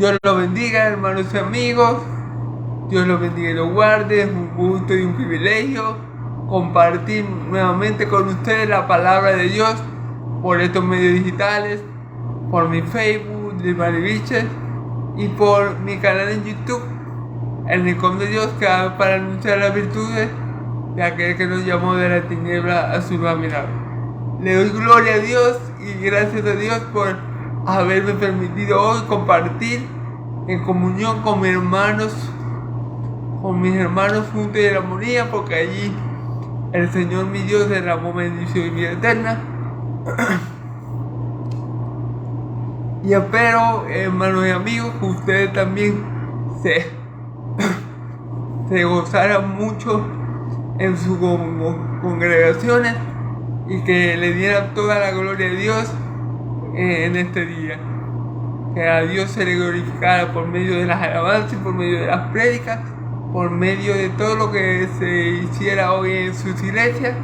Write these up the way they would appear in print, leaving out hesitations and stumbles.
Dios los bendiga, hermanos y amigos. Dios los bendiga y los guarde. Es un gusto y un privilegio compartir nuevamente con ustedes la palabra de Dios por estos medios digitales, por mi Facebook de Mariviches y por mi canal en YouTube, El Rincón de Dios, que hago para anunciar las virtudes de aquel que nos llamó de la tiniebla a su luz admirable. Le doy gloria a Dios y gracias a Dios por haberme permitido hoy compartir en comunión con mis hermanos juntos en la armonía, porque allí el Señor mi Dios derramó bendición y vida eterna. Y espero, hermanos y amigos, que ustedes también se gozaran mucho en sus congregaciones y que le dieran toda la gloria a Dios en este día. Que a Dios se le glorificara por medio de las alabanzas, por medio de las prédicas, por medio de todo lo que se hiciera hoy en sus iglesias.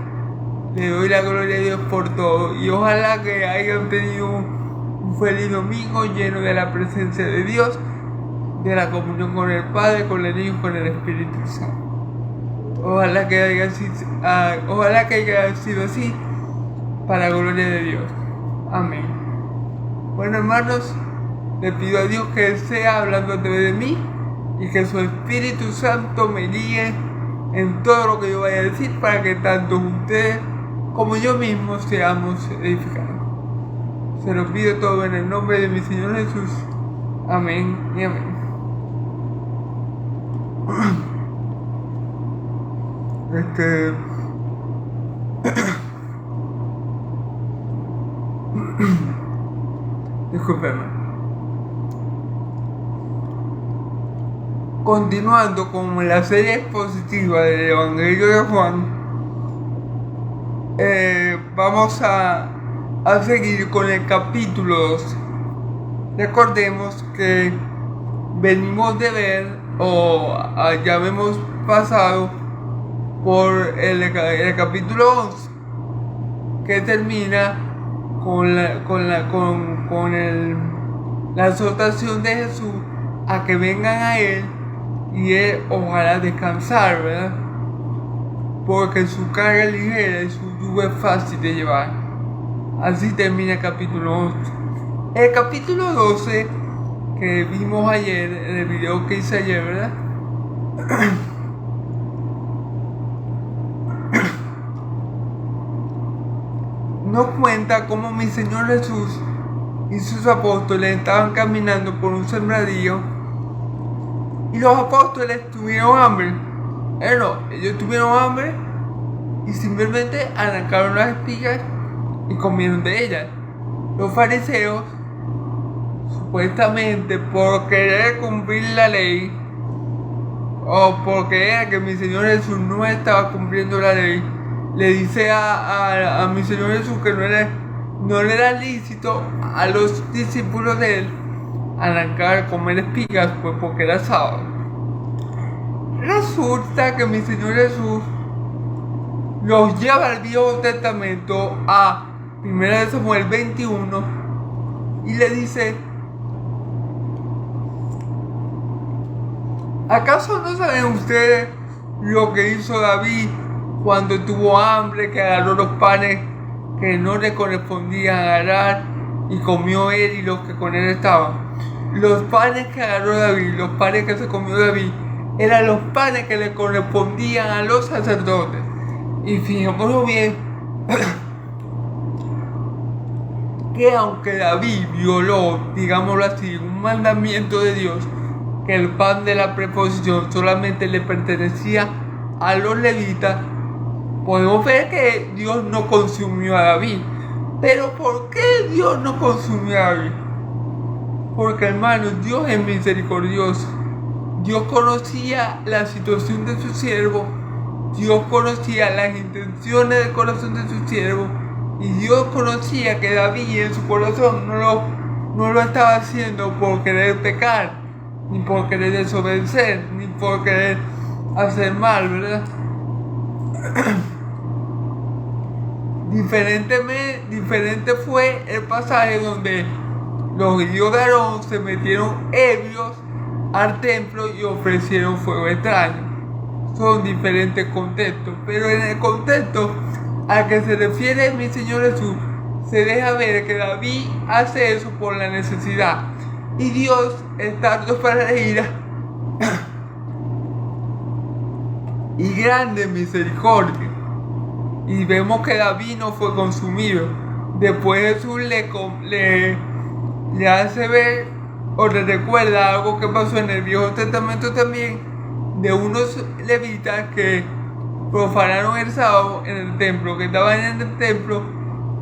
Le doy la gloria a Dios por todo y ojalá que hayan tenido un feliz domingo lleno de la presencia de Dios, de la comunión con el Padre, con el Hijo y con el Espíritu Santo. Ojalá que haya sido así para la gloria de Dios. Amén. Bueno, hermanos, le pido a Dios que sea hablando a través de mí y que su Espíritu Santo me guíe en todo lo que yo vaya a decir, para que tanto ustedes como yo mismo seamos edificados. Se lo pido todo en el nombre de mi Señor Jesús. Amén y amén. Discúlpenme. Continuando con la serie expositiva del Evangelio de Juan, vamos a seguir con el capítulo 12. Recordemos que venimos de ver, ya hemos pasado por el capítulo 11, que termina con la exhortación de Jesús a que vengan a Él y Él ojalá descansar, ¿verdad? Porque su carga es ligera y su yugo es fácil de llevar. Así termina el capítulo 11. El capítulo 12 que vimos ayer, en el video que hice ayer, ¿verdad? Nos cuenta cómo mi Señor Jesús y sus apóstoles estaban caminando por un sembradío y los apóstoles tuvieron hambre. Ellos tuvieron hambre y simplemente arrancaron las espigas y comieron de ellas. Los fariseos, supuestamente por querer cumplir la ley, o porque era que mi Señor Jesús no estaba cumpliendo la ley, le dice a mi Señor Jesús que no le era lícito a los discípulos de él comer espigas, pues porque era sábado. Resulta que mi Señor Jesús los lleva al Viejo Testamento a 1 Samuel 21 y le dice: ¿acaso no saben ustedes lo que hizo David cuando tuvo hambre, que agarró los panes que no le correspondían agarrar y comió él y los que con él estaban? Los panes que agarró David, los panes que se comió David, eran los panes que le correspondían a los sacerdotes. Y fijémonos bien que aunque David violó, digámoslo así, un mandamiento de Dios, que el pan de la preposición solamente le pertenecía a los levitas, podemos ver que Dios no consumió a David. Pero ¿por qué Dios no consumió a David? Porque, hermanos, Dios es misericordioso. Dios conocía la situación de su siervo, Dios conocía las intenciones del corazón de su siervo, y Dios conocía que David en su corazón no lo estaba haciendo por querer pecar, ni por querer desobedecer, ni por querer hacer mal, ¿verdad? Diferente fue el pasaje donde los hijos de Aarón se metieron ebrios al templo y ofrecieron fuego extraño. Son diferentes contextos, pero en el contexto al que se refiere mi Señor Jesús, se deja ver que David hace eso por la necesidad y Dios está harto para la ira y grande misericordia. Y vemos que David no fue consumido. Después Jesús le hace ver o le recuerda algo que pasó en el Viejo Testamento también, de unos levitas que profanaron el sábado en el templo, que estaban en el templo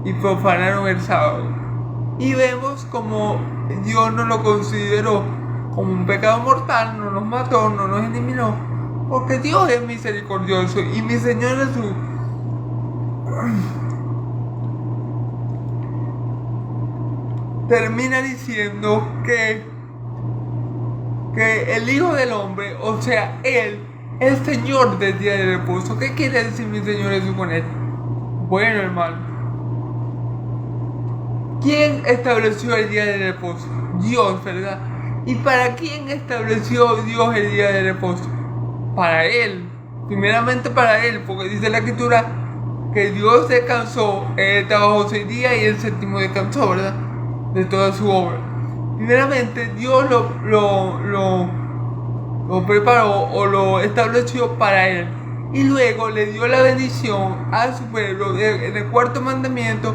y profanaron el sábado. Y vemos como Dios no lo consideró como un pecado mortal, no nos mató, no nos eliminó, porque Dios es misericordioso. Y mi Señor Jesús termina diciendo que el Hijo del Hombre, o sea, Él, es Señor del día de reposo. ¿Qué quiere decir mi Señor Jesús con él? Bueno, hermano, ¿quién estableció el día de reposo? Dios, ¿verdad? ¿Y para quién estableció Dios el día de reposo? Para Él, primeramente para Él, porque dice la Escritura que Dios descansó, Él trabajó 6 días y el séptimo descansó, ¿verdad? De toda su obra. Primeramente, Dios lo preparó o lo estableció para Él. Y luego le dio la bendición a su pueblo en el cuarto mandamiento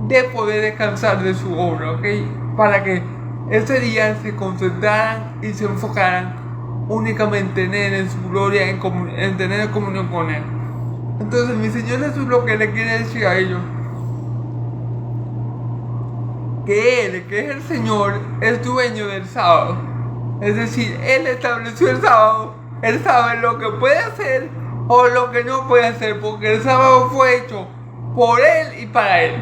de poder descansar de su obra, ¿ok? Para que ese día se concentraran y se enfocaran únicamente en Él, en su gloria, en tener comunión con Él. Entonces mi Señor Jesús lo que le quiere decir a ellos, que Él, que es el Señor, es dueño del sábado. Es decir, Él estableció el sábado, Él sabe lo que puede hacer o lo que no puede hacer, porque el sábado fue hecho por Él y para Él.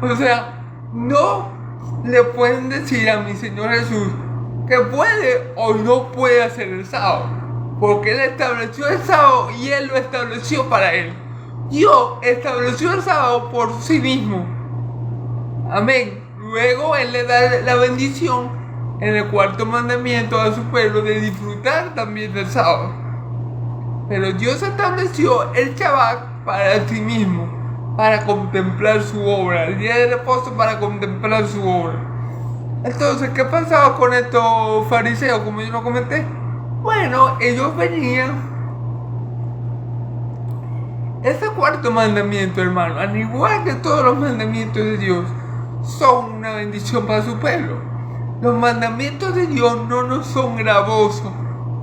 O sea, no le pueden decir a mi Señor Jesús que puede o no puede hacer el sábado, porque Él estableció el sábado y Él lo estableció para Él. Dios estableció el sábado por sí mismo. Amén. Luego Él le da la bendición en el cuarto mandamiento a su pueblo de disfrutar también del sábado. Pero Dios estableció el Shabbat para sí mismo, para contemplar su obra, el día de reposo para contemplar su obra. Entonces, ¿qué pasaba con estos fariseos, como yo lo comenté? Bueno, ellos venían. Ese cuarto mandamiento, hermano, al igual que todos los mandamientos de Dios, son una bendición para su pueblo. Los mandamientos de Dios no nos son gravosos,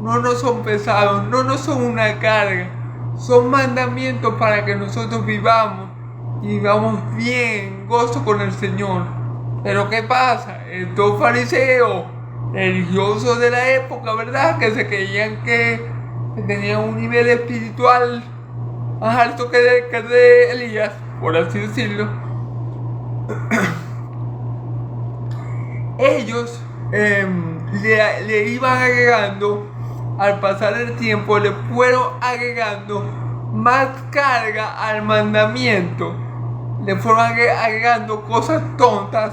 no nos son pesados, no nos son una carga. Son mandamientos para que nosotros vivamos y vivamos bien, gozo con el Señor. Pero ¿qué pasa? Estos fariseos religiosos de la época, ¿verdad? Que se creían que tenían un nivel espiritual más alto que el de Elías, por así decirlo. Ellos le iban agregando, al pasar el tiempo, le fueron agregando más carga al mandamiento. Le fueron agregando cosas tontas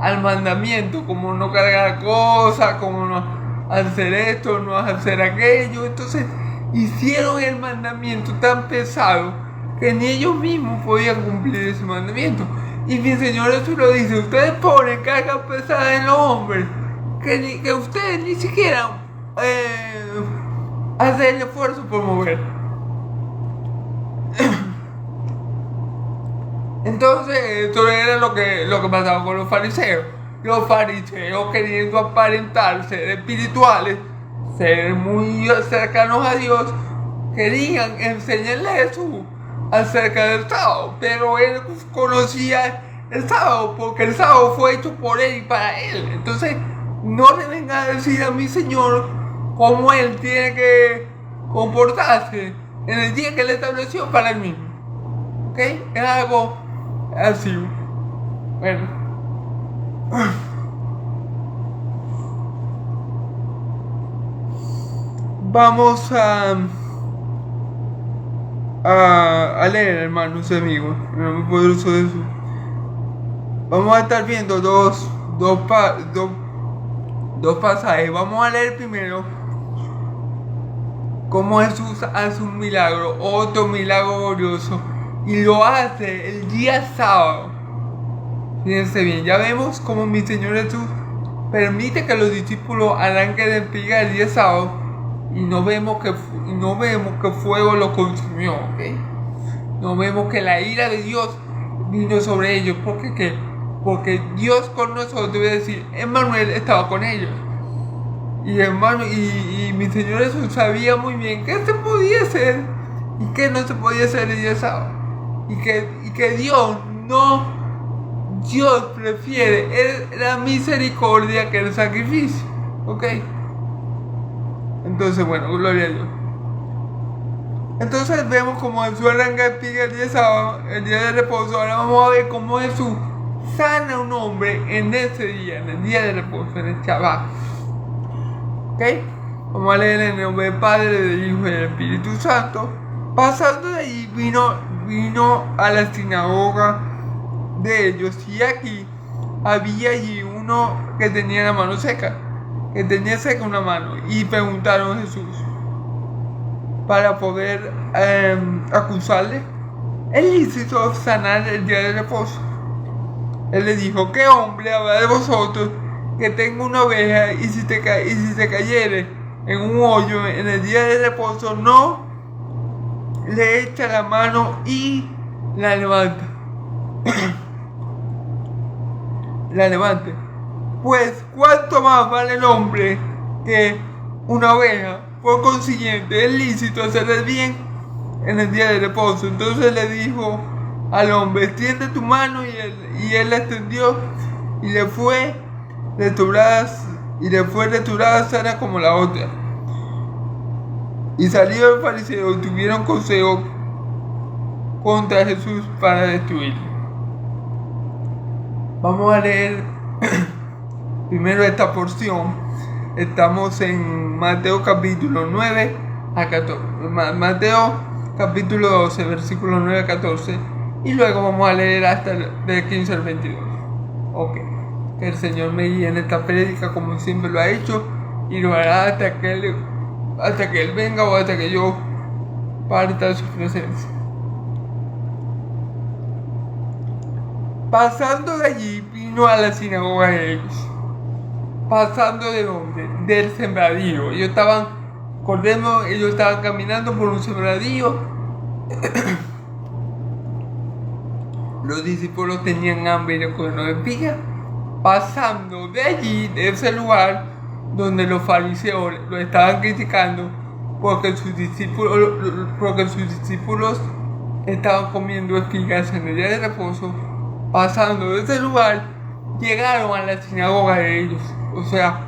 al mandamiento, como no cargar cosas, como no hacer esto, no hacer aquello. Entonces hicieron el mandamiento tan pesado que ni ellos mismos podían cumplir ese mandamiento. Y mi Señor Jesús lo dice: ustedes ponen carga pesada en los hombres que ustedes ni siquiera hacen el esfuerzo por mover. Entonces, esto era lo que pasaba con los fariseos. Los fariseos, queriendo aparentar ser espirituales, ser muy cercanos a Dios, querían enseñarle a Jesús acerca del sábado, pero Él conocía el sábado porque el sábado fue hecho por Él y para Él. Entonces, no le venga a decir a mi Señor cómo Él tiene que comportarse en el día que Él estableció para Él mismo. ¿Ok? Es algo así. Bueno. Vamos a leer, hermanos y amigos, en el nombre poderoso de Jesús. Vamos a estar viendo dos dos pasajes. Vamos a leer primero cómo Jesús hace un milagro, otro milagro glorioso, y lo hace el día sábado. Fíjense bien, ya vemos cómo mi Señor Jesús permite que los discípulos arranquen de espiga el día sábado y no vemos que fuego lo consumió, ¿ok? No vemos que la ira de Dios vino sobre ellos. ¿Por qué? Porque Dios con nosotros, debe decir, Emmanuel estaba con ellos. Y mi Señor Jesús sabía muy bien qué se podía hacer y qué no se podía hacer el día sábado. Y que Dios prefiere la misericordia que el sacrificio, ¿ok? Entonces, bueno, gloria a Dios. Entonces vemos como Jesús arranca espiga el día sábado, el día de reposo. Ahora vamos a ver cómo Jesús sana a un hombre en ese día, en el día de reposo, en el Shabbat. ¿Ok? Vamos a leer en el nombre del Padre, del Hijo y del Espíritu Santo. Pasando de allí vino a la sinagoga de ellos, y aquí había allí uno que tenía la mano seca, una mano, y preguntaron a Jesús para poder acusarle: ¿es lícito sanar el día de reposo? Él le dijo: ¿qué hombre habrá de vosotros que tenga una oveja y si se cayere en un hoyo en el día de reposo, no le echa la mano y la levanta? Pues cuánto más vale el hombre que una oveja. Por consiguiente, es lícito hacer el bien en el día de reposo. Entonces le dijo al hombre: extiende tu mano, y él la extendió, y le fue restaurada sana como la otra. Y salió el fariseo y tuvieron consejo contra Jesús para destruirlo. Vamos a leer primero esta porción. Estamos en Mateo capítulo 9 a 14. Mateo capítulo 12, versículos 9 a 14. Y luego vamos a leer hasta del 15 al 22. Ok. Que el Señor me guíe en esta prédica como siempre lo ha hecho, y lo hará hasta que Él venga o hasta que yo parta de su presencia. Pasando de allí vino a la sinagoga de ellos. ¿Pasando de dónde? Del sembradío. Ellos estaban caminando por un sembradío. Los discípulos tenían hambre y no comieron espiga. Pasando de allí, de ese lugar donde los fariseos lo estaban criticando porque sus discípulos estaban comiendo espigas en el día de reposo, pasando de ese lugar, llegaron a la sinagoga de ellos, o sea,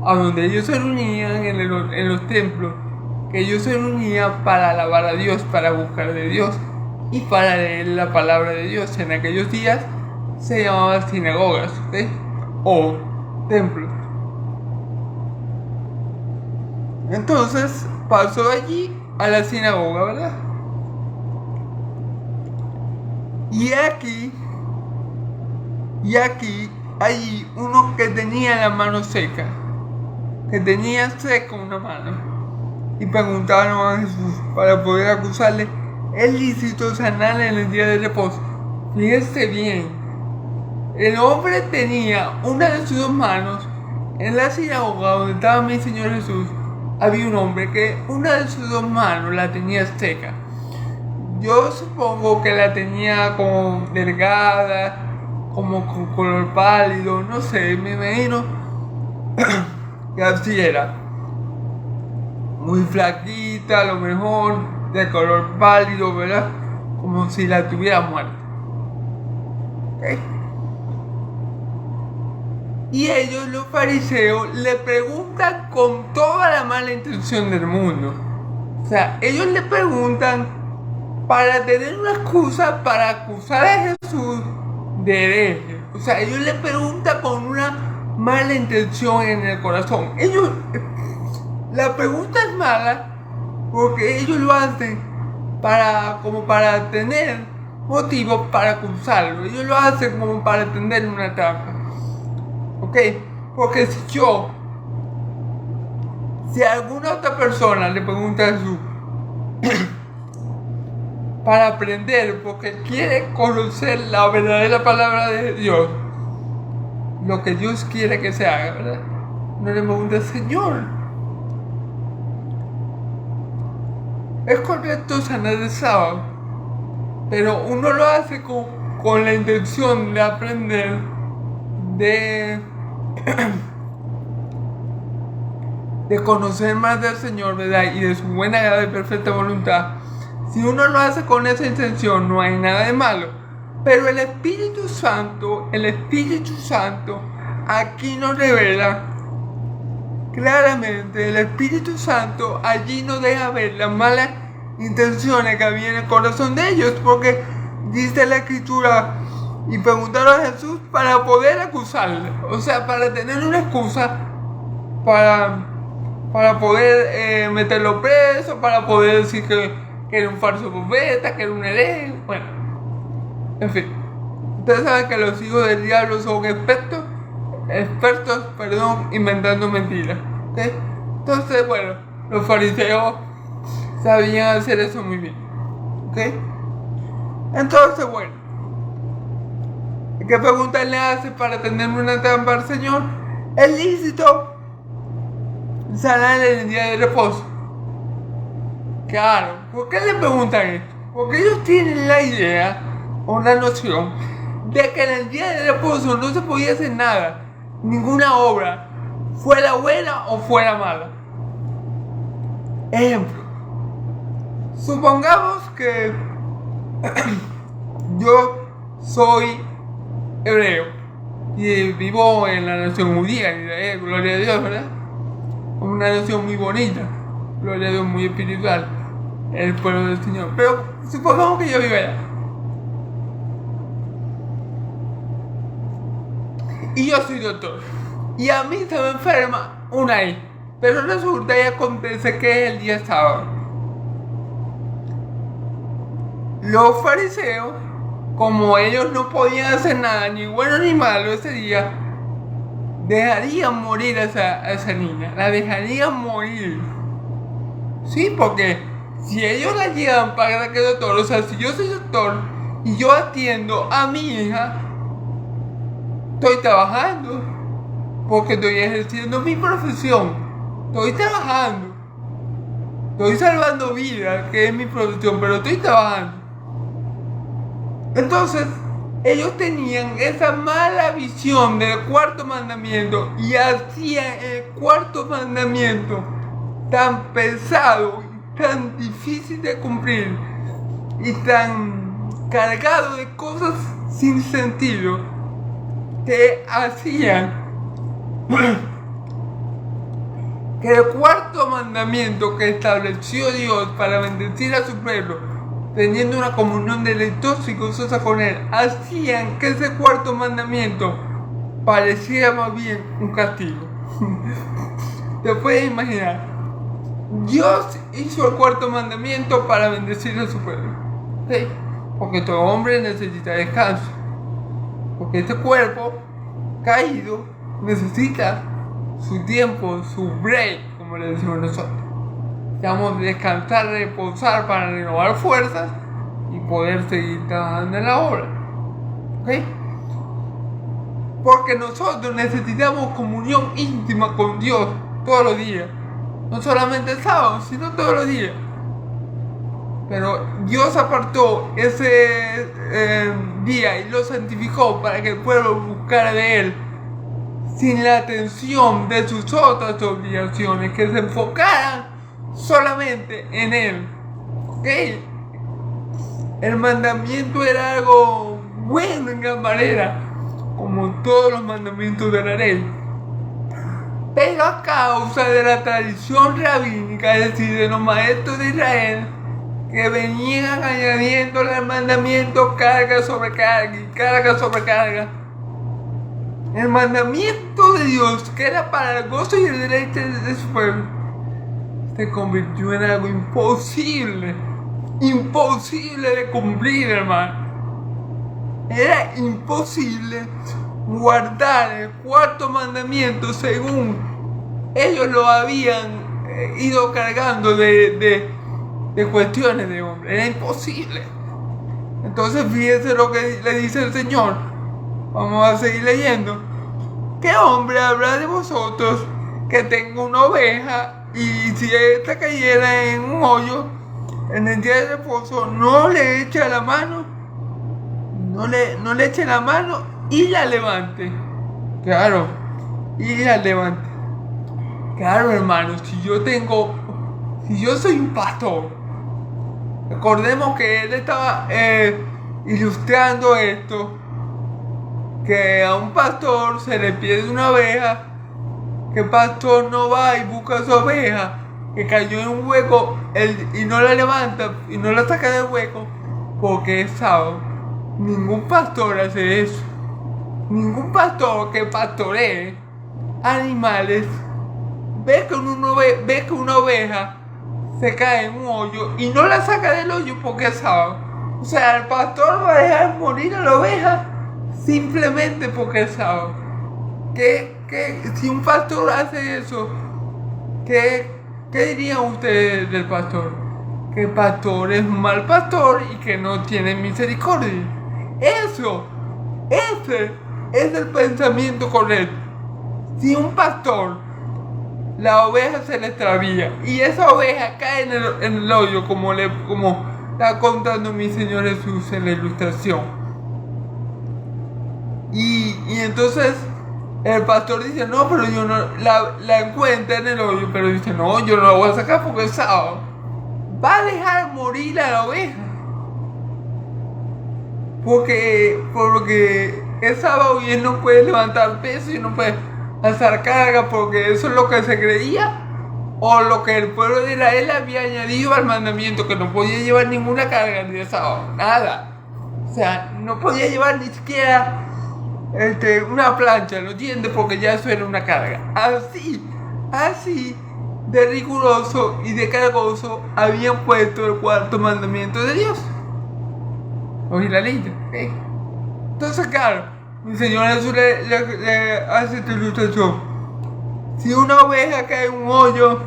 a donde ellos se reunían en los templos, que ellos se reunían para alabar a Dios, para buscar de Dios y para leer la palabra de Dios. En aquellos días se llamaban sinagogas, o templos. Entonces pasó allí a la sinagoga, ¿verdad? Y aquí allí uno que tenía la mano seca, una mano, y preguntaron a Jesús para poder acusarle: ¿es lícito sanar en el día de reposo? Fíjense bien, el hombre tenía una de sus dos manos. En la sinagoga donde estaba mi Señor Jesús, había un hombre que una de sus dos manos la tenía seca. Yo supongo que la tenía como delgada, como con color pálido, no sé, me imagino que así era. Muy flaquita, a lo mejor, de color pálido, ¿verdad? Como si la tuviera muerta. ¿Okay? Y ellos, los fariseos, le preguntan con toda la mala intención del mundo. O sea, ellos le preguntan para tener una excusa para acusar a Jesús de hereje. O sea, ellos le preguntan con una mala intención en el corazón. La pregunta es mala porque ellos lo hacen para tener motivos para acusarlo. Ellos lo hacen como para tender una trampa. ¿ok? Porque si alguna otra persona le pregunta a Jesús para aprender, porque quiere conocer la verdadera palabra de Dios, lo que Dios quiere que se haga, ¿verdad? No le pregunta, Señor, es correcto sanar el sábado, pero uno lo hace con la intención de aprender, de conocer más del Señor, ¿verdad? Y de su buena gana y perfecta voluntad. Si uno lo hace con esa intención, no hay nada de malo. Pero el Espíritu Santo aquí nos revela claramente, el Espíritu Santo allí nos deja ver las malas intenciones que había en el corazón de ellos, porque dice la Escritura, y preguntaron a Jesús para poder acusarle, o sea, para tener una excusa para poder meterlo preso, para poder decir que era un falso profeta, que era un hereje, bueno, en fin. Ustedes saben que los hijos del diablo son expertos, inventando mentiras, ¿okay? Entonces, bueno, los fariseos sabían hacer eso muy bien, ¿ok? Entonces, bueno, ¿qué pregunta le hace para tener una trampa al Señor? ¿Es lícito sanar en el día de reposo? Claro, ¿por qué le preguntan esto? Porque ellos tienen la idea o la noción de que en el día de reposo no se podía hacer nada, ninguna obra, fuera buena o fuera mala. Ejemplo, supongamos que yo soy hebreo y vivo en la nación judía, gloria a Dios, ¿verdad? Una nación muy bonita, gloria a Dios, muy espiritual, el pueblo del Señor. Pero supongamos que yo vivo allá y yo soy doctor y a mí se me enferma una hija, pero resulta y acontece que es el día sábado. Los fariseos, como ellos no podían hacer nada, ni bueno ni malo ese día, dejarían morir a esa niña, la dejarían morir. Sí, porque si ellos la llevan para que el doctor, o sea, si yo soy doctor y yo atiendo a mi hija, estoy trabajando, porque estoy ejerciendo mi profesión, estoy trabajando, estoy salvando vidas, que es mi profesión, pero estoy trabajando. Entonces, ellos tenían esa mala visión del cuarto mandamiento y hacían el cuarto mandamiento tan pesado y tan difícil de cumplir y tan cargado de cosas sin sentido que hacían que el cuarto mandamiento que estableció Dios para bendecir a su pueblo, teniendo una comunión deleitosa y gozosa con él, hacían que ese cuarto mandamiento pareciera más bien un castigo. Te puedes imaginar, Dios hizo el cuarto mandamiento para bendecir a su pueblo, ¿sí? Porque todo hombre necesita descanso, porque este cuerpo caído necesita su tiempo, su break, como le decimos nosotros. Vamos a descansar, reposar para renovar fuerzas y poder seguir trabajando en la obra, ¿ok? Porque nosotros necesitamos comunión íntima con Dios todos los días, no solamente el sábado, sino todos los días. Pero Dios apartó ese día y lo santificó para que el pueblo buscara de Él, sin la atención de sus otras obligaciones, que se enfocaran solamente en Él, ¿ok? El mandamiento era algo bueno en gran manera, como todos los mandamientos de la ley, pero a causa de la tradición rabínica, es decir, de los maestros de Israel, que venían añadiendo al mandamiento carga sobre carga y carga sobre carga, el mandamiento de Dios, que era para el gozo y el deleite de su pueblo, se convirtió en algo imposible de cumplir, hermano. Era imposible guardar el cuarto mandamiento según ellos lo habían ido cargando de cuestiones de hombre. Era imposible. Entonces fíjense lo que le dice el Señor. Vamos a seguir leyendo. ¿Qué hombre habrá de vosotros que tenga una oveja y si ésta cayera en un hoyo en el día de reposo, no le echa la mano? No le eche la mano y la levante. Claro, y la levante. Claro, hermanos, si yo soy un pastor, recordemos que él estaba ilustrando esto, que a un pastor se le pierde una oveja, que el pastor no va y busca su oveja, que cayó en un hueco y no la levanta y no la saca del hueco porque es sábado. Ningún pastor hace eso. Ningún pastor que pastoree animales ve que una oveja se cae en un hoyo y no la saca del hoyo porque es sábado. O sea, el pastor va a dejar morir a la oveja simplemente porque es sábado. Si un pastor hace eso, ¿qué dirían ustedes del pastor? Que el pastor es un mal pastor y que no tiene misericordia. Ese es el pensamiento correcto. Si un pastor, la oveja se le extravía y esa oveja cae en el hoyo, como está contando mi Señor Jesús en la ilustración, y entonces el pastor dice, no, pero yo no la encuentra en el hoyo, pero dice, no, yo no la voy a sacar porque es sábado. Va a dejar morir a la oveja porque es sábado y él no puede levantar peso y no puede alzar carga, porque eso es lo que se creía o lo que el pueblo de Israel había añadido al mandamiento, que no podía llevar ninguna carga ni de sábado, nada. O sea, no podía llevar ni siquiera una plancha, ¿lo entiendes? Porque ya eso era una carga. Así de riguroso y de cargoso habían puesto el cuarto mandamiento de Dios, los israelitas. Entonces, claro, mi Señor Jesús le hace esta ilustración. Si una oveja cae en un hoyo,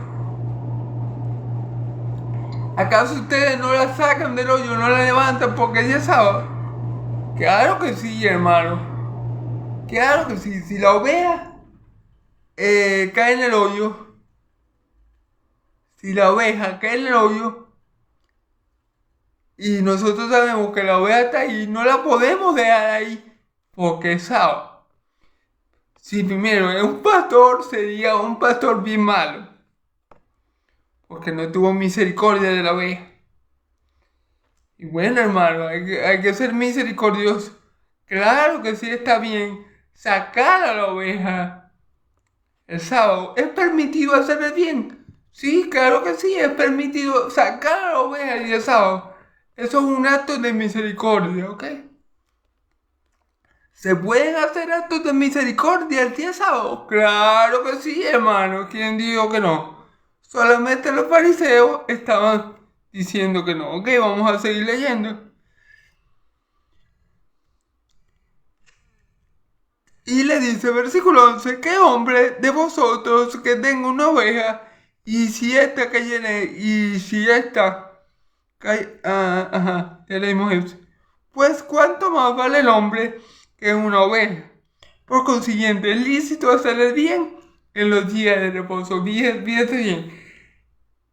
¿acaso ustedes no la sacan del hoyo, no la levantan porque ya saben? Claro que sí, hermano. Claro que sí. Si la oveja cae en el hoyo, y nosotros sabemos que la oveja está ahí, no la podemos dejar ahí porque es sábado. Si primero es un pastor, sería un pastor bien malo, porque no tuvo misericordia de la oveja. Y bueno, hermano, hay que ser misericordioso. Claro que sí está bien sacar a la oveja el sábado. ¿Es permitido hacer el bien? Sí, claro que sí, es permitido sacar a la oveja el sábado. Eso es un acto de misericordia, ¿ok? ¿Se pueden hacer actos de misericordia el día sábado? Claro que sí, hermano. ¿Quién dijo que no? Solamente los fariseos estaban diciendo que no. Ok, vamos a seguir leyendo. Y le dice, versículo 11, ¿qué hombre de vosotros que tenga una oveja y si esta cayere, ya leímos eso. Pues cuánto más vale el hombre que una oveja. Por consiguiente, es lícito hacer el bien en los días de reposo. Fíjate bien.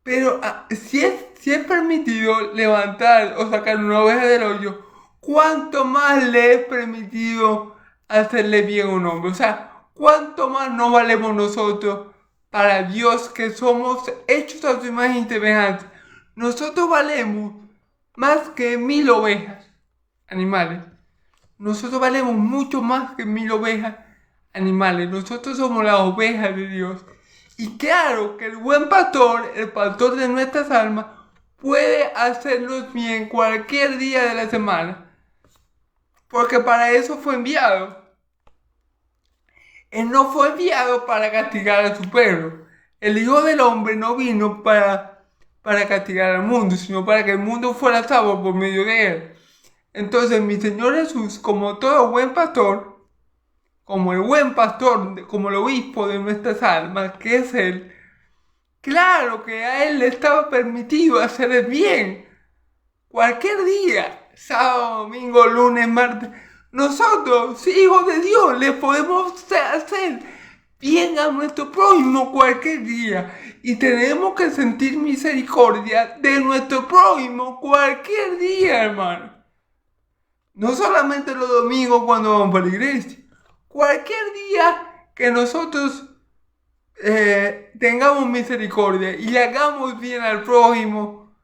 Pero si es permitido levantar o sacar una oveja del hoyo, ¿cuánto más le es permitido hacerle bien a un hombre? O sea, ¿cuánto más no valemos nosotros para Dios, que somos hechos a su imagen y semejanza? Nosotros valemos más que 1000 ovejas, animales. Nosotros valemos mucho más que 1000 ovejas, animales. Nosotros somos las ovejas de Dios. Y claro que el buen pastor, el pastor de nuestras almas, puede hacernos bien cualquier día de la semana, porque para eso fue enviado. Él no fue enviado para castigar a su pueblo. El Hijo del Hombre no vino para castigar al mundo, sino para que el mundo fuera salvo por medio de él. Entonces mi Señor Jesús, como todo buen pastor, como el buen pastor, como el obispo de nuestras almas, que es Él, claro que a Él le estaba permitido hacer el bien. Cualquier día, sábado, domingo, lunes, martes, nosotros, hijos de Dios, le podemos hacer bien a nuestro prójimo cualquier día. Y tenemos que sentir misericordia de nuestro prójimo cualquier día, hermano. No solamente los domingos cuando vamos para la iglesia. Cualquier día que nosotros tengamos misericordia y le hagamos bien al prójimo,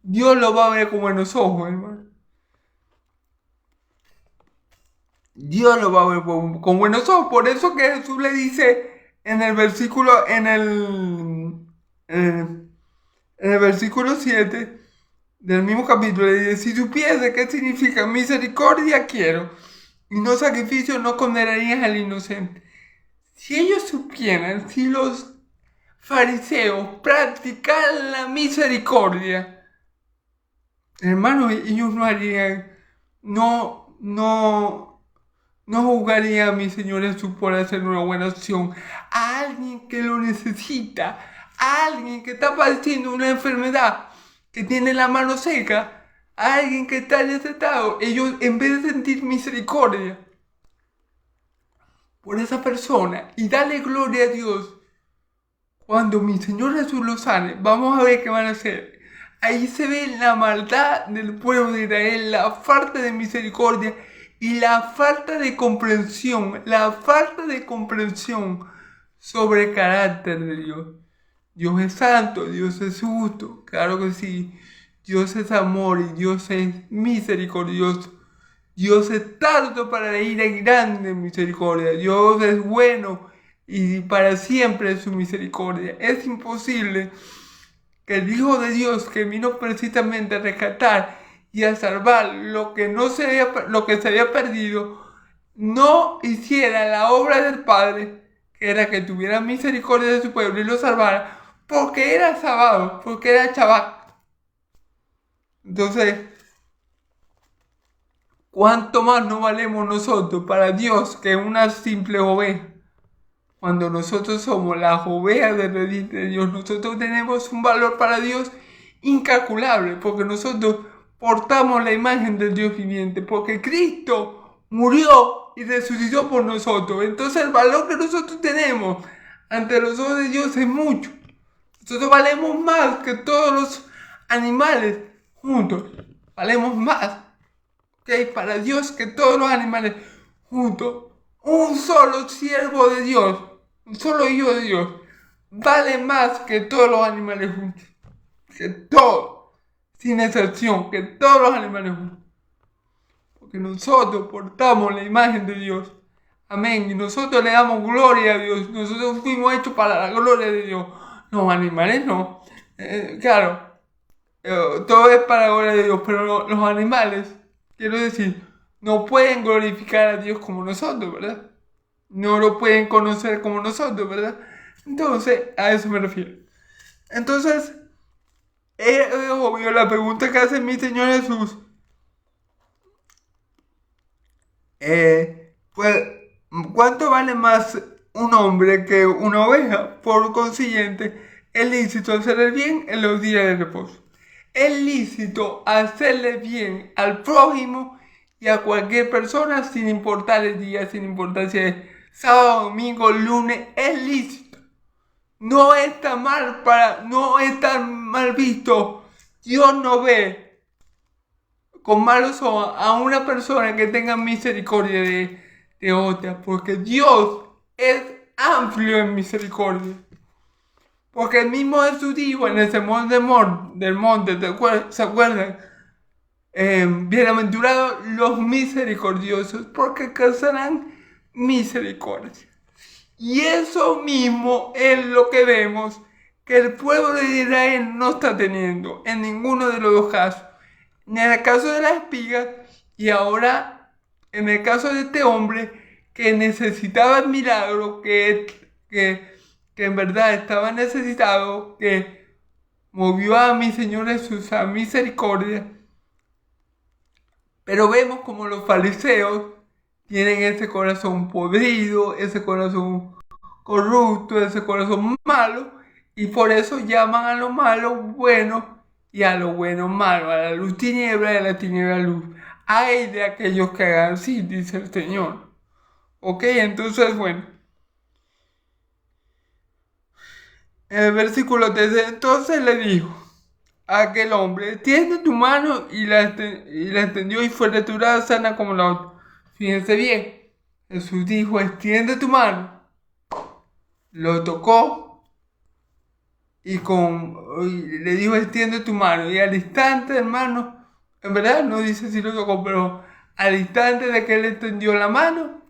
Dios lo va a ver con buenos ojos, hermano. Dios lo va a ver con buenos ojos. Por eso que Jesús le dice en el versículo, en el versículo 7 del mismo capítulo, le dice: si supiese qué significa misericordia quiero, y no sacrificio, no condenarías al inocente. Si ellos supieran, si los fariseos practicaran la misericordia, hermano, ellos no harían, no juzgaría a mi Señor Jesús por hacer una buena acción a alguien que lo necesita, a alguien que está padeciendo una enfermedad, que tiene la mano seca, a alguien que está necesitado. Ellos, en vez de sentir misericordia por esa persona y darle gloria a Dios, cuando mi Señor Jesús lo sane, vamos a ver qué van a hacer. Ahí se ve la maldad del pueblo de Israel, la falta de misericordia y la falta de comprensión sobre el carácter de Dios. Dios es santo, Dios es justo, claro que sí. Dios es amor y Dios es misericordioso. Dios es tardo para la ira y grande en misericordia. Dios es bueno y para siempre es su misericordia. Es imposible que el Hijo de Dios, que vino precisamente a rescatar y a salvar lo que se había perdido, no hiciera la obra del Padre, que era que tuviera misericordia de su pueblo y lo salvara, porque era sábado, porque era Shabbat. Entonces, ¿cuánto más no valemos nosotros para Dios que una simple oveja? Cuando nosotros somos las ovejas del redil de Dios, nosotros tenemos un valor para Dios incalculable, porque nosotros portamos la imagen del Dios viviente, porque Cristo murió y resucitó por nosotros. Entonces el valor que nosotros tenemos ante los ojos de Dios es mucho. Nosotros valemos más que todos los animales juntos. Valemos más, ¿ok? Para Dios que todos los animales juntos. Un solo siervo de Dios, un solo hijo de Dios, vale más que todos los animales juntos. Que todos, sin excepción, que todos los animales juntos. Porque nosotros portamos la imagen de Dios. Amén. Y nosotros le damos gloria a Dios. Nosotros fuimos hechos para la gloria de Dios. Los animales no. Claro, todo es para la gloria de Dios, pero los animales, quiero decir, no pueden glorificar a Dios como nosotros, ¿verdad? No lo pueden conocer como nosotros, ¿verdad? Entonces, a eso me refiero. Entonces, es obvio la pregunta que hace mi Señor Jesús. Pues, ¿cuánto vale más un hombre que una oveja? Por consiguiente, es lícito hacer el bien en los días de reposo. Es lícito hacerle bien al prójimo y a cualquier persona sin importar el día, sin importar si es sábado, domingo, lunes, es lícito. No está mal visto. Dios no ve con malos ojos a una persona que tenga misericordia de otra, porque Dios es amplio en misericordia. Porque el mismo Jesús dijo en el sermón del monte, ¿se acuerdan? Bienaventurados los misericordiosos, porque alcanzarán misericordia. Y eso mismo es lo que vemos que el pueblo de Israel no está teniendo en ninguno de los dos casos. En el caso de las espigas y ahora en el caso de este hombre que necesitaba el milagro, que en verdad estaba necesitado, que movió a mi Señor Jesús a misericordia. Pero vemos como los fariseos tienen ese corazón podrido, ese corazón corrupto, ese corazón malo, y por eso llaman a lo malo bueno y a lo bueno malo, a la luz tiniebla y a la tiniebla luz. Ay de aquellos que hagan así, dice el Señor. Ok, entonces bueno. En el versículo 13, entonces le dijo a aquel hombre, tiende tu mano, y la extendió y fue restaurada sana como la otra. Fíjense bien, Jesús dijo, extiende tu mano. Lo tocó y le dijo, extiende tu mano. Y al instante, hermano, en verdad no dice si lo tocó, pero al instante de que él extendió la mano,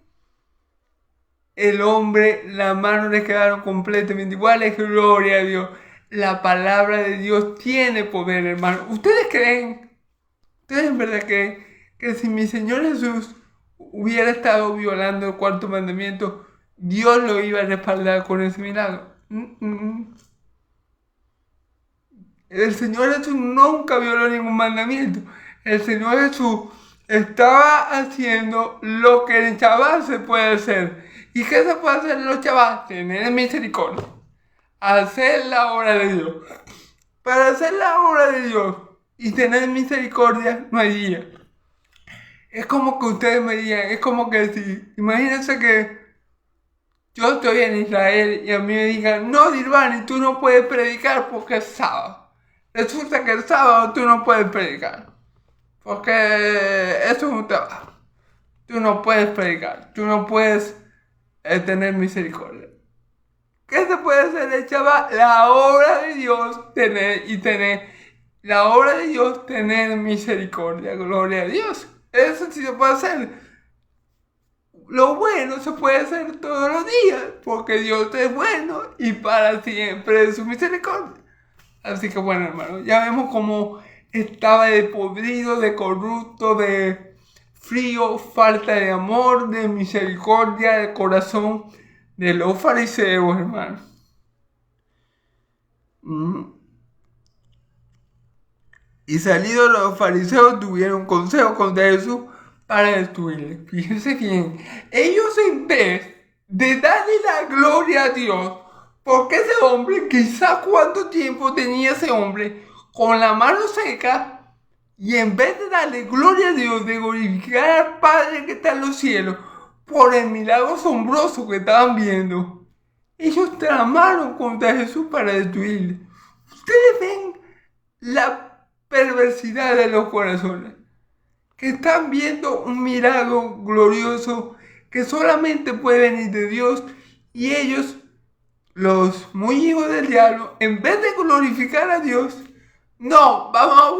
el hombre, las manos le quedaron completamente iguales. Gloria a Dios. La palabra de Dios tiene poder, hermano. ¿Ustedes creen? ¿Ustedes en verdad creen que si mi Señor Jesús hubiera estado violando el cuarto mandamiento, Dios lo iba a respaldar con ese milagro? El Señor Jesús nunca violó ningún mandamiento. El Señor Jesús estaba haciendo lo que en Shabbat se puede hacer. ¿Y qué se puede hacer en los Shabbat? Tener misericordia. Hacer la obra de Dios. Para hacer la obra de Dios y tener misericordia no hay día. Es como que ustedes me digan, es como que si, imagínense que yo estoy en Israel y a mí me digan, no, Dirvani, tú no puedes predicar porque es sábado. Resulta que el sábado tú no puedes predicar. Porque eso es un trabajo. Tú no puedes predicar. Tú no puedes tener misericordia. ¿Qué se puede hacer el chaval? La obra de Dios la obra de Dios tener misericordia. Gloria a Dios. Eso sí se puede hacer. Lo bueno se puede hacer todos los días. Porque Dios es bueno y para siempre es su misericordia. Así que bueno, hermano, ya vemos cómo estaba de podrido, de corrupto, de frío, falta de amor, de misericordia, de corazón de los fariseos, hermano. Y salidos los fariseos tuvieron consejo contra Jesús para destruirle. Fíjense bien, ellos en vez de darle la gloria a Dios, porque ese hombre, quizá cuánto tiempo tenía ese hombre con la mano seca, y en vez de darle gloria a Dios, de glorificar al Padre que está en los cielos, por el milagro asombroso que estaban viendo, ellos tramaron contra Jesús para destruirle. Ustedes ven la perversidad de los corazones, que están viendo un milagro glorioso que solamente puede venir de Dios, y ellos, los muy hijos del diablo, en vez de glorificar a Dios, no, vamos a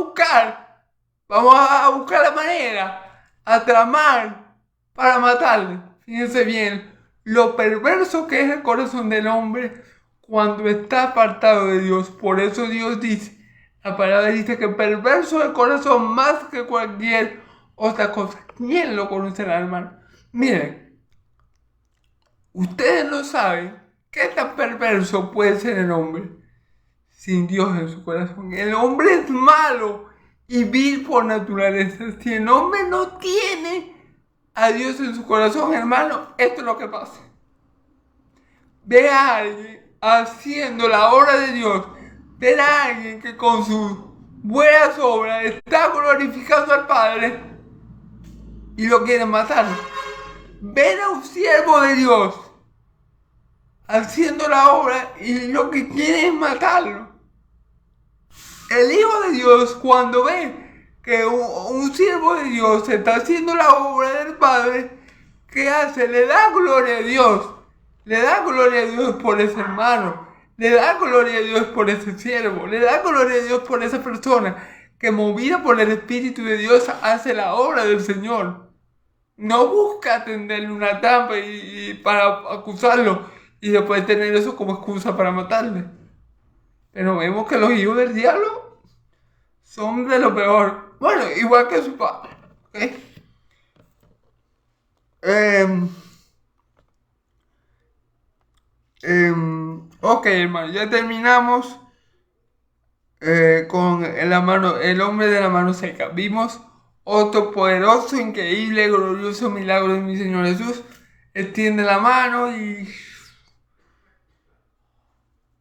buscar la manera, a tramar para matarle. Fíjense bien lo perverso que es el corazón del hombre cuando está apartado de Dios. Por eso Dios dice, la palabra dice que perverso es el corazón más que cualquier otra cosa. ¿Quién lo conocerá, hermano? Miren, ustedes no saben qué tan perverso puede ser el hombre sin Dios en su corazón. El hombre es malo y vil por naturaleza. Si el hombre no tiene a Dios en su corazón, hermano, esto es lo que pasa. Ve a alguien haciendo la obra de Dios. Ve a alguien que con sus buenas obras está glorificando al Padre y lo quieren matar. Ven a un siervo de Dios haciendo la obra y lo que quiere es matarlo. El Hijo de Dios, cuando ve que un siervo de Dios está haciendo la obra del Padre, ¿qué hace? Le da gloria a Dios. Le da gloria a Dios por ese hermano. Le da gloria a Dios por ese siervo. Le da gloria a Dios por esa persona que, movida por el Espíritu de Dios, hace la obra del Señor. No busca tenderle una trampa y para acusarlo y después tener eso como excusa para matarle. Pero vemos que los hijos del diablo son de lo peor. Bueno, igual que su padre. Ok, hermano, ya terminamos con el hombre de la mano seca. Vimos Otro poderoso, increíble, glorioso milagro de mi Señor Jesús. Extiende la mano y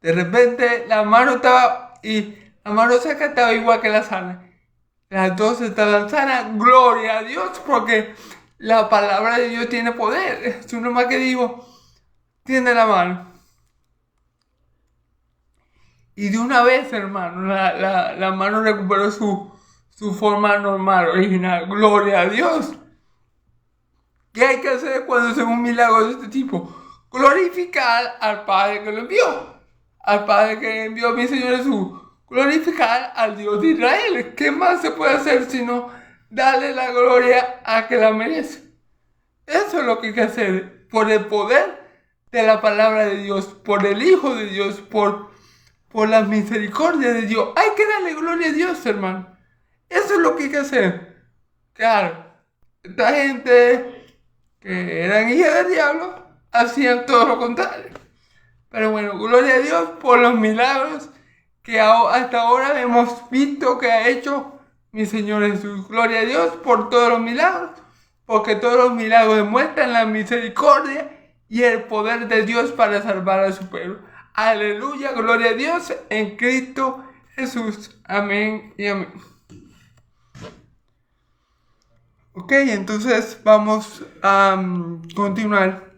de repente la mano seca estaba igual que la sana. Las dos estaban sanas. Gloria a Dios, porque la palabra de Dios tiene poder. Es uno más que digo, tiende la mano. Y de una vez, hermano, la mano recuperó su forma normal, original. Gloria a Dios. ¿Qué hay que hacer cuando se ve un milagro de este tipo? Glorificar al Padre que lo envió. Al Padre que envió a mi Señor Jesús. Glorificar al Dios de Israel. ¿Qué más se puede hacer sino darle la gloria a que la merece? Eso es lo que hay que hacer. Por el poder de la palabra de Dios. Por el Hijo de Dios. Por la misericordia de Dios. Hay que darle gloria a Dios, hermano. Eso es lo que hay que hacer. Claro. Esta gente que eran hijas del diablo hacían todo lo contrario. Pero bueno, gloria a Dios por los milagros que hasta ahora hemos visto que ha hecho mi Señor Jesús. Gloria a Dios por todos los milagros, porque todos los milagros demuestran la misericordia y el poder de Dios para salvar a su pueblo. Aleluya, gloria a Dios en Cristo Jesús. Amén y amén. Ok, entonces vamos a continuar.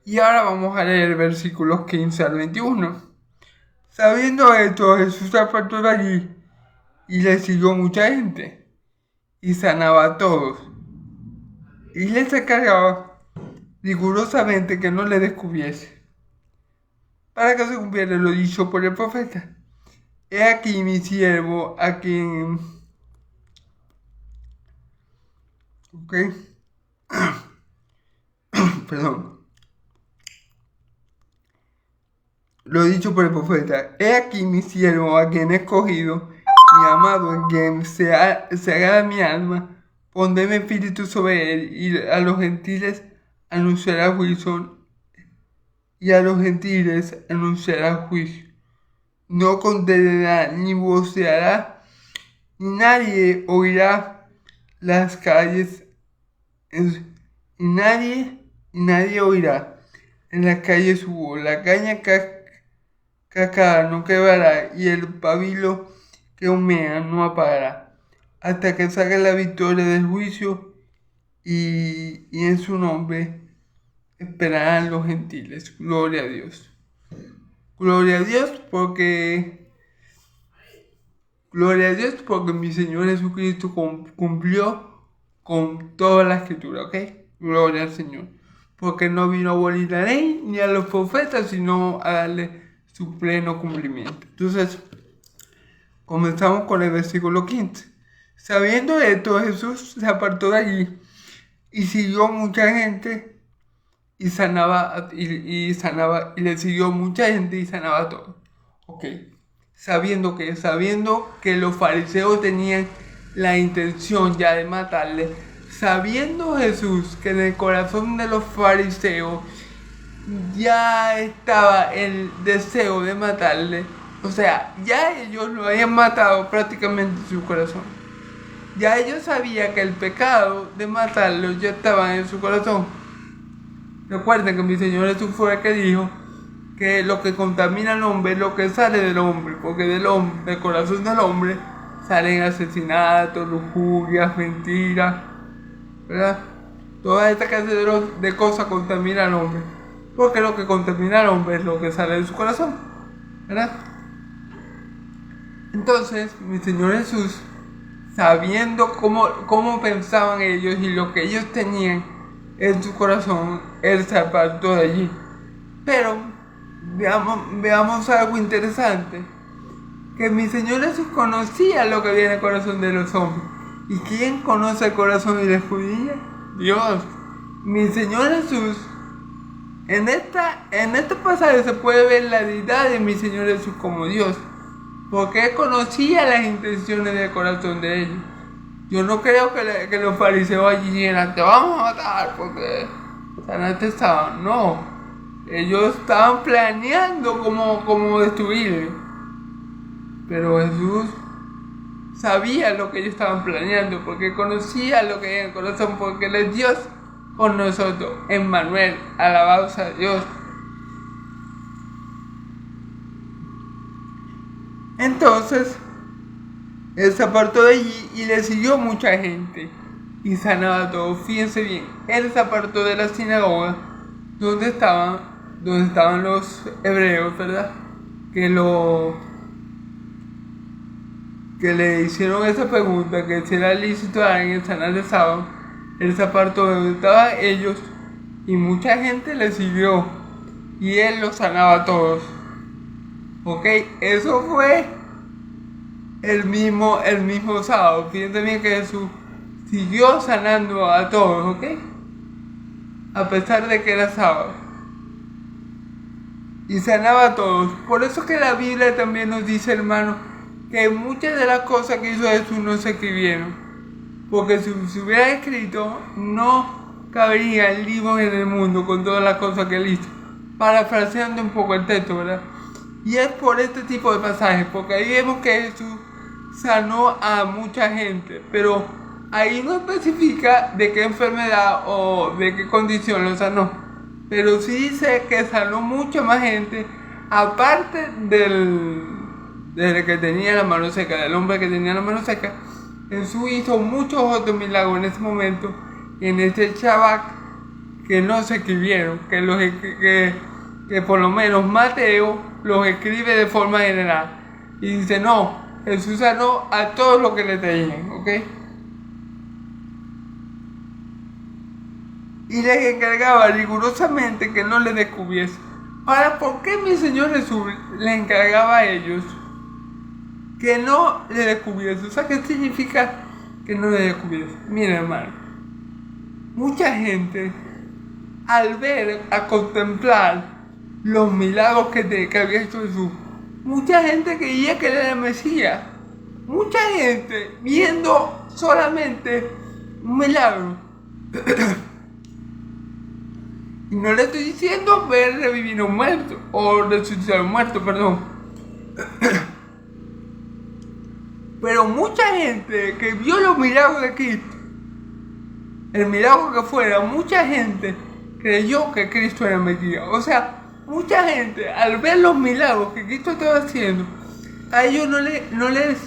Y ahora vamos a leer versículos 15 al 21. Sabiendo esto, Jesús se apartó de allí y le siguió mucha gente y sanaba a todos. Y les encargaba rigurosamente que no le descubriese, para que se cumpliera lo dicho por el profeta. He aquí mi siervo a quien... Ok. Perdón. Lo dicho por el profeta. He aquí mi siervo a quien he escogido, mi amado en quien se agrada mi alma. Pondré mi espíritu sobre él y a los gentiles anunciará juicio. Y a los gentiles anunciará juicio. No condenará ni voceará, ni nadie oirá las calles. Y nadie oirá en las calles su voz. La caña cacada no quebrará y el pabilo que humea no apagará, hasta que salga la victoria del juicio y en su nombre esperarán los gentiles. Gloria a Dios. Gloria a Dios porque mi Señor Jesucristo cumplió con toda la escritura, ¿ok? Gloria al Señor. Porque no vino a abolir la ley ni a los profetas, sino a darle su pleno cumplimiento. Entonces, comenzamos con el versículo 15. Sabiendo esto, Jesús se apartó de allí y siguió mucha gente y le siguió mucha gente y sanaba a todos. Ok. Sabiendo que los fariseos tenían la intención ya de matarle, sabiendo Jesús que en el corazón de los fariseos ya estaba el deseo de matarle, o sea, ya ellos lo habían matado prácticamente en su corazón. Ya ellos sabían que el pecado de matarlo ya estaba en su corazón. Recuerden que mi Señor Jesús fue el que dijo que lo que contamina al hombre es lo que sale del hombre, porque del corazón del hombre salen asesinatos, lujurias, mentiras, ¿verdad? Toda esta clase de cosas contamina al hombre, porque lo que contamina al hombre es lo que sale de su corazón, ¿verdad? Entonces, mi Señor Jesús, sabiendo cómo pensaban ellos y lo que ellos tenían en su corazón, Él se apartó de allí. Pero veamos algo interesante, que mi Señor Jesús conocía lo que había en el corazón de los hombres. ¿Y quién conoce el corazón de las judías? Dios. Mi Señor Jesús, en este pasaje se puede ver la deidad de mi Señor Jesús como Dios, porque Él conocía las intenciones del corazón de ellos. Yo no creo que los fariseos allí eran, te vamos a matar porque sanaste estaban. No, ellos estaban planeando cómo destruirle. Pero Jesús sabía lo que ellos estaban planeando, porque conocía lo que hay en el corazón, porque Él es Dios con nosotros, Emmanuel, alabados a Dios. Entonces, Él se apartó de allí y le siguió mucha gente y sanaba a todos. Fíjense bien, Él se apartó de la sinagoga donde estaban los hebreos, ¿verdad? Que le hicieron esa pregunta, que si era lícito a alguien sanar el sábado. Él se apartó de donde estaban ellos y mucha gente le siguió y Él los sanaba a todos. Ok, eso fue el mismo sábado. Fíjense bien que Jesús siguió sanando a todos, ¿ok? A pesar de que era sábado. Y sanaba a todos. Por eso que la Biblia también nos dice, hermano, que muchas de las cosas que hizo Jesús no se escribieron. Porque si se hubiera escrito, no cabería el libro en el mundo con todas las cosas que Él hizo. Parafraseando un poco el texto, ¿verdad? Y es por este tipo de pasajes, porque ahí vemos que Jesús sanó a mucha gente, pero ahí no especifica de qué enfermedad o de qué condición lo sanó, pero sí dice que sanó mucha más gente, aparte del que tenía la mano seca, del hombre que tenía la mano seca. Jesús hizo muchos otros milagros en ese momento, en ese Shabbat, que no se escribieron, que por lo menos Mateo los escribe de forma general. Y dice, no, Jesús sanó a todos los que le tenían, ¿ok? Y les encargaba rigurosamente que no le descubriese. Ahora, ¿por qué mi Señor Jesús le encargaba a ellos que no le descubriese? O sea, ¿qué significa que no le descubriese? Miren, hermano, mucha gente, al ver, a contemplar los milagros que había hecho Jesús, mucha gente creía que Él era el Mesías. Mucha gente viendo solamente un milagro. Y no le estoy diciendo ver revivir a un muerto, o resucitar a un muerto, perdón. Pero mucha gente que vio los milagros de Cristo, el milagro que fuera, mucha gente creyó que Cristo era el Mesías. O sea, mucha gente, al ver los milagros que Cristo estaba haciendo, a ellos no les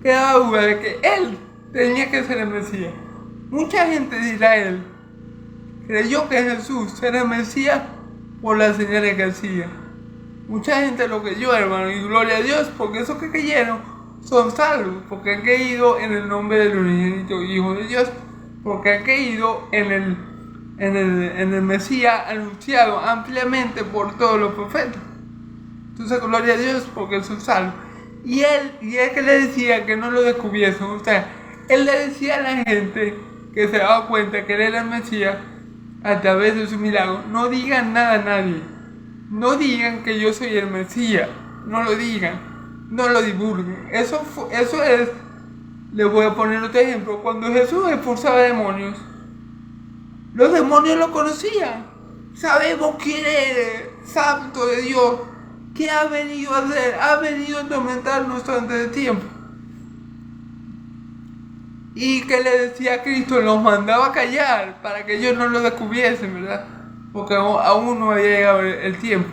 quedaba duda de que Él tenía que ser el Mesías. Mucha gente de Israel creyó que Jesús era el Mesías por las señales que hacía. Mucha gente lo creyó, hermano, y gloria a Dios, porque esos que creyeron son salvos, porque han creído en el nombre del unigénito Hijo de Dios, porque han creído en el Mesías anunciado ampliamente por todos los profetas. Entonces, gloria a Dios, porque son salvos. Y él que le decía que no lo descubriesen, o sea, Él le decía a la gente que se daba cuenta que Él era el Mesías a través de su milagro: no digan nada a nadie, no digan que yo soy el Mesías, no lo digan, no lo divulguen. Eso es, les voy a poner otro ejemplo. Cuando Jesús expulsaba demonios, los demonios lo conocían. Sabemos quién es santo de Dios, qué ha venido a hacer, ha venido a atormentarnos antes de tiempo. Y que le decía a Cristo, los mandaba a callar para que ellos no lo descubriesen, ¿verdad? Porque aún no había llegado el tiempo.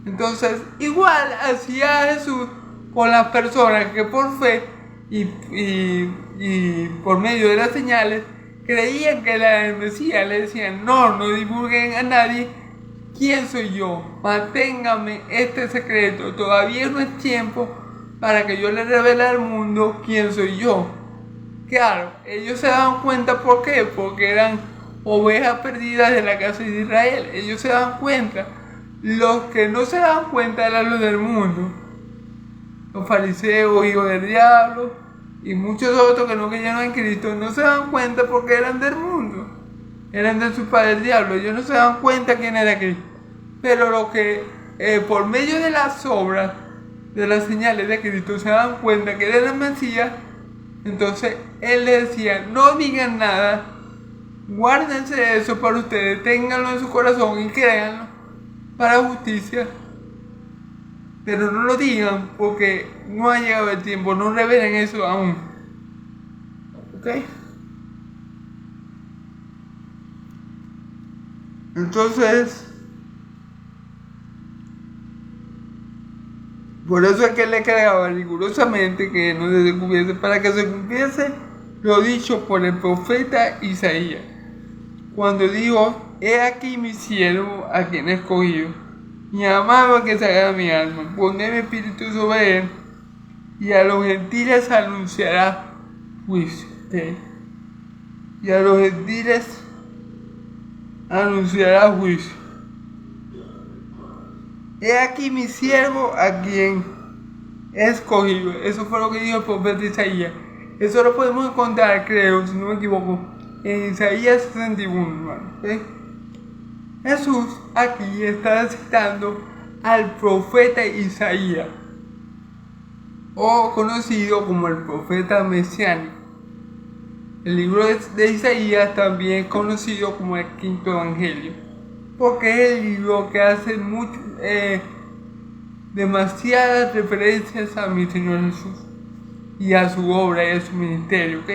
Entonces, igual hacía Jesús con las personas que por fe y por medio de las señales creían que era el Mesías. Le decían, no divulguen a nadie quién soy yo, manténgame este secreto, todavía no es tiempo para que yo le revele al mundo quién soy yo. Claro, ellos se daban cuenta. ¿Por qué? Porque eran ovejas perdidas de la casa de Israel. Ellos se daban cuenta. Los que no se daban cuenta eran los del mundo, los fariseos, hijos del diablo, y muchos otros que no creyeron en Cristo. No se daban cuenta porque eran del mundo, eran de su padre el diablo. Ellos no se daban cuenta quién era Cristo. Pero los que por medio de las obras, de las señales de Cristo, se daban cuenta que era el Mesías, entonces Él les decía, no digan nada, guárdense eso para ustedes, ténganlo en su corazón y créanlo para justicia, pero no lo digan porque no ha llegado el tiempo, no revelen eso aún. ¿Ok? Entonces, por eso es que le cargaba rigurosamente que no se cumpliese, para que se cumpliese lo dicho por el profeta Isaías, cuando dijo: he aquí mi siervo a quien he escogido, mi amado que se agrada mi alma, pondré mi espíritu sobre él, y a los gentiles anunciará juicio. ¿Okay? Y a los gentiles anunciará juicio. He aquí mi siervo a quien he escogido. Eso fue lo que dijo el profeta Isaías. Eso lo podemos encontrar, creo, si no me equivoco, en Isaías 61, hermano. ¿Okay? Jesús aquí está citando al profeta Isaías, o conocido como el profeta mesiánico. El libro de Isaías también es conocido como el quinto evangelio, porque es el libro que hace demasiadas referencias a mi Señor Jesús y a su obra y a su ministerio, ¿ok?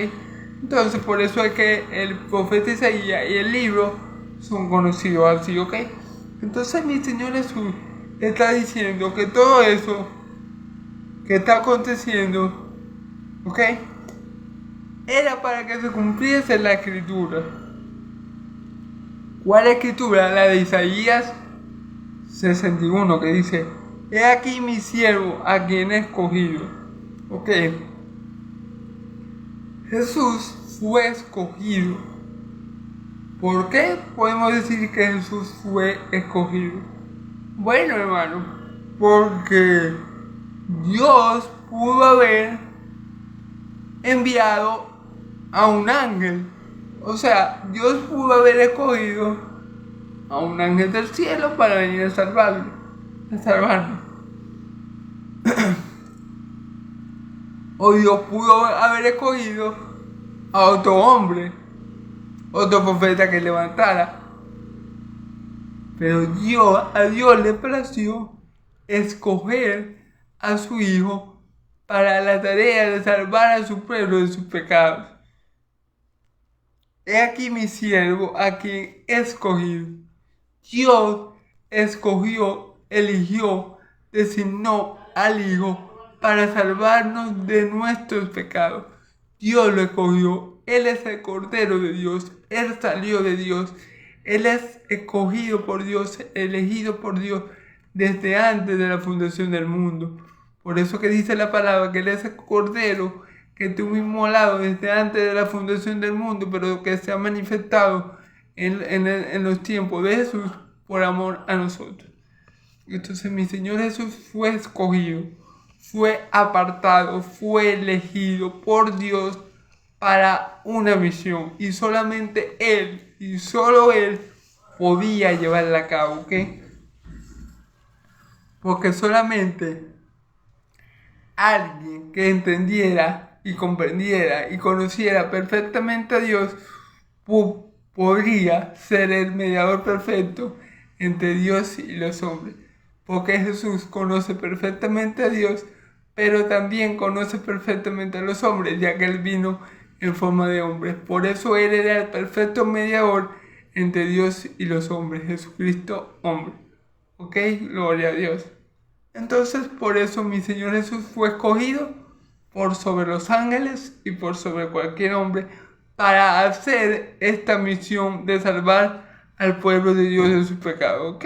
Entonces por eso es que el profeta Isaías y el libro son conocidos así, ¿ok? Entonces mi Señor Jesús está diciendo que todo eso que está aconteciendo, ¿ok?, era para que se cumpliese la escritura. ¿Cuál escritura? La de Isaías 61, que dice: he aquí mi siervo a quien he escogido. Ok, Jesús fue escogido. ¿Por qué podemos decir que Jesús fue escogido? Bueno, hermano, porque Dios pudo haber enviado a un ángel. O sea, Dios pudo haber escogido a un ángel del cielo para venir a salvarnos. O Dios pudo haber escogido a otro hombre, otro profeta que levantara. Pero a Dios le plació escoger a su Hijo para la tarea de salvar a su pueblo de sus pecados. He aquí mi siervo a quien he escogido. Dios eligió, designó al Hijo para salvarnos de nuestros pecados. Dios lo escogió. Él es el Cordero de Dios. Él salió de Dios. Él es escogido por Dios, elegido por Dios desde antes de la fundación del mundo. Por eso que dice la palabra que Él es el Cordero que tuvo inmolado desde antes de la fundación del mundo, pero que se ha manifestado en los tiempos de Jesús por amor a nosotros. Entonces mi Señor Jesús fue escogido, fue apartado, fue elegido por Dios para una misión, y solamente Él y solo Él podía llevarla a cabo, ¿ok? Porque solamente alguien que entendiera y comprendiera y conociera perfectamente a Dios podría ser el mediador perfecto entre Dios y los hombres. Porque Jesús conoce perfectamente a Dios, pero también conoce perfectamente a los hombres, ya que Él vino en forma de hombre. Por eso Él era el perfecto mediador entre Dios y los hombres, Jesucristo hombre. ¿Ok? Gloria a Dios. Entonces por eso mi Señor Jesús fue escogido por sobre los ángeles y por sobre cualquier hombre para hacer esta misión de salvar al pueblo de Dios de sus pecados, ¿ok?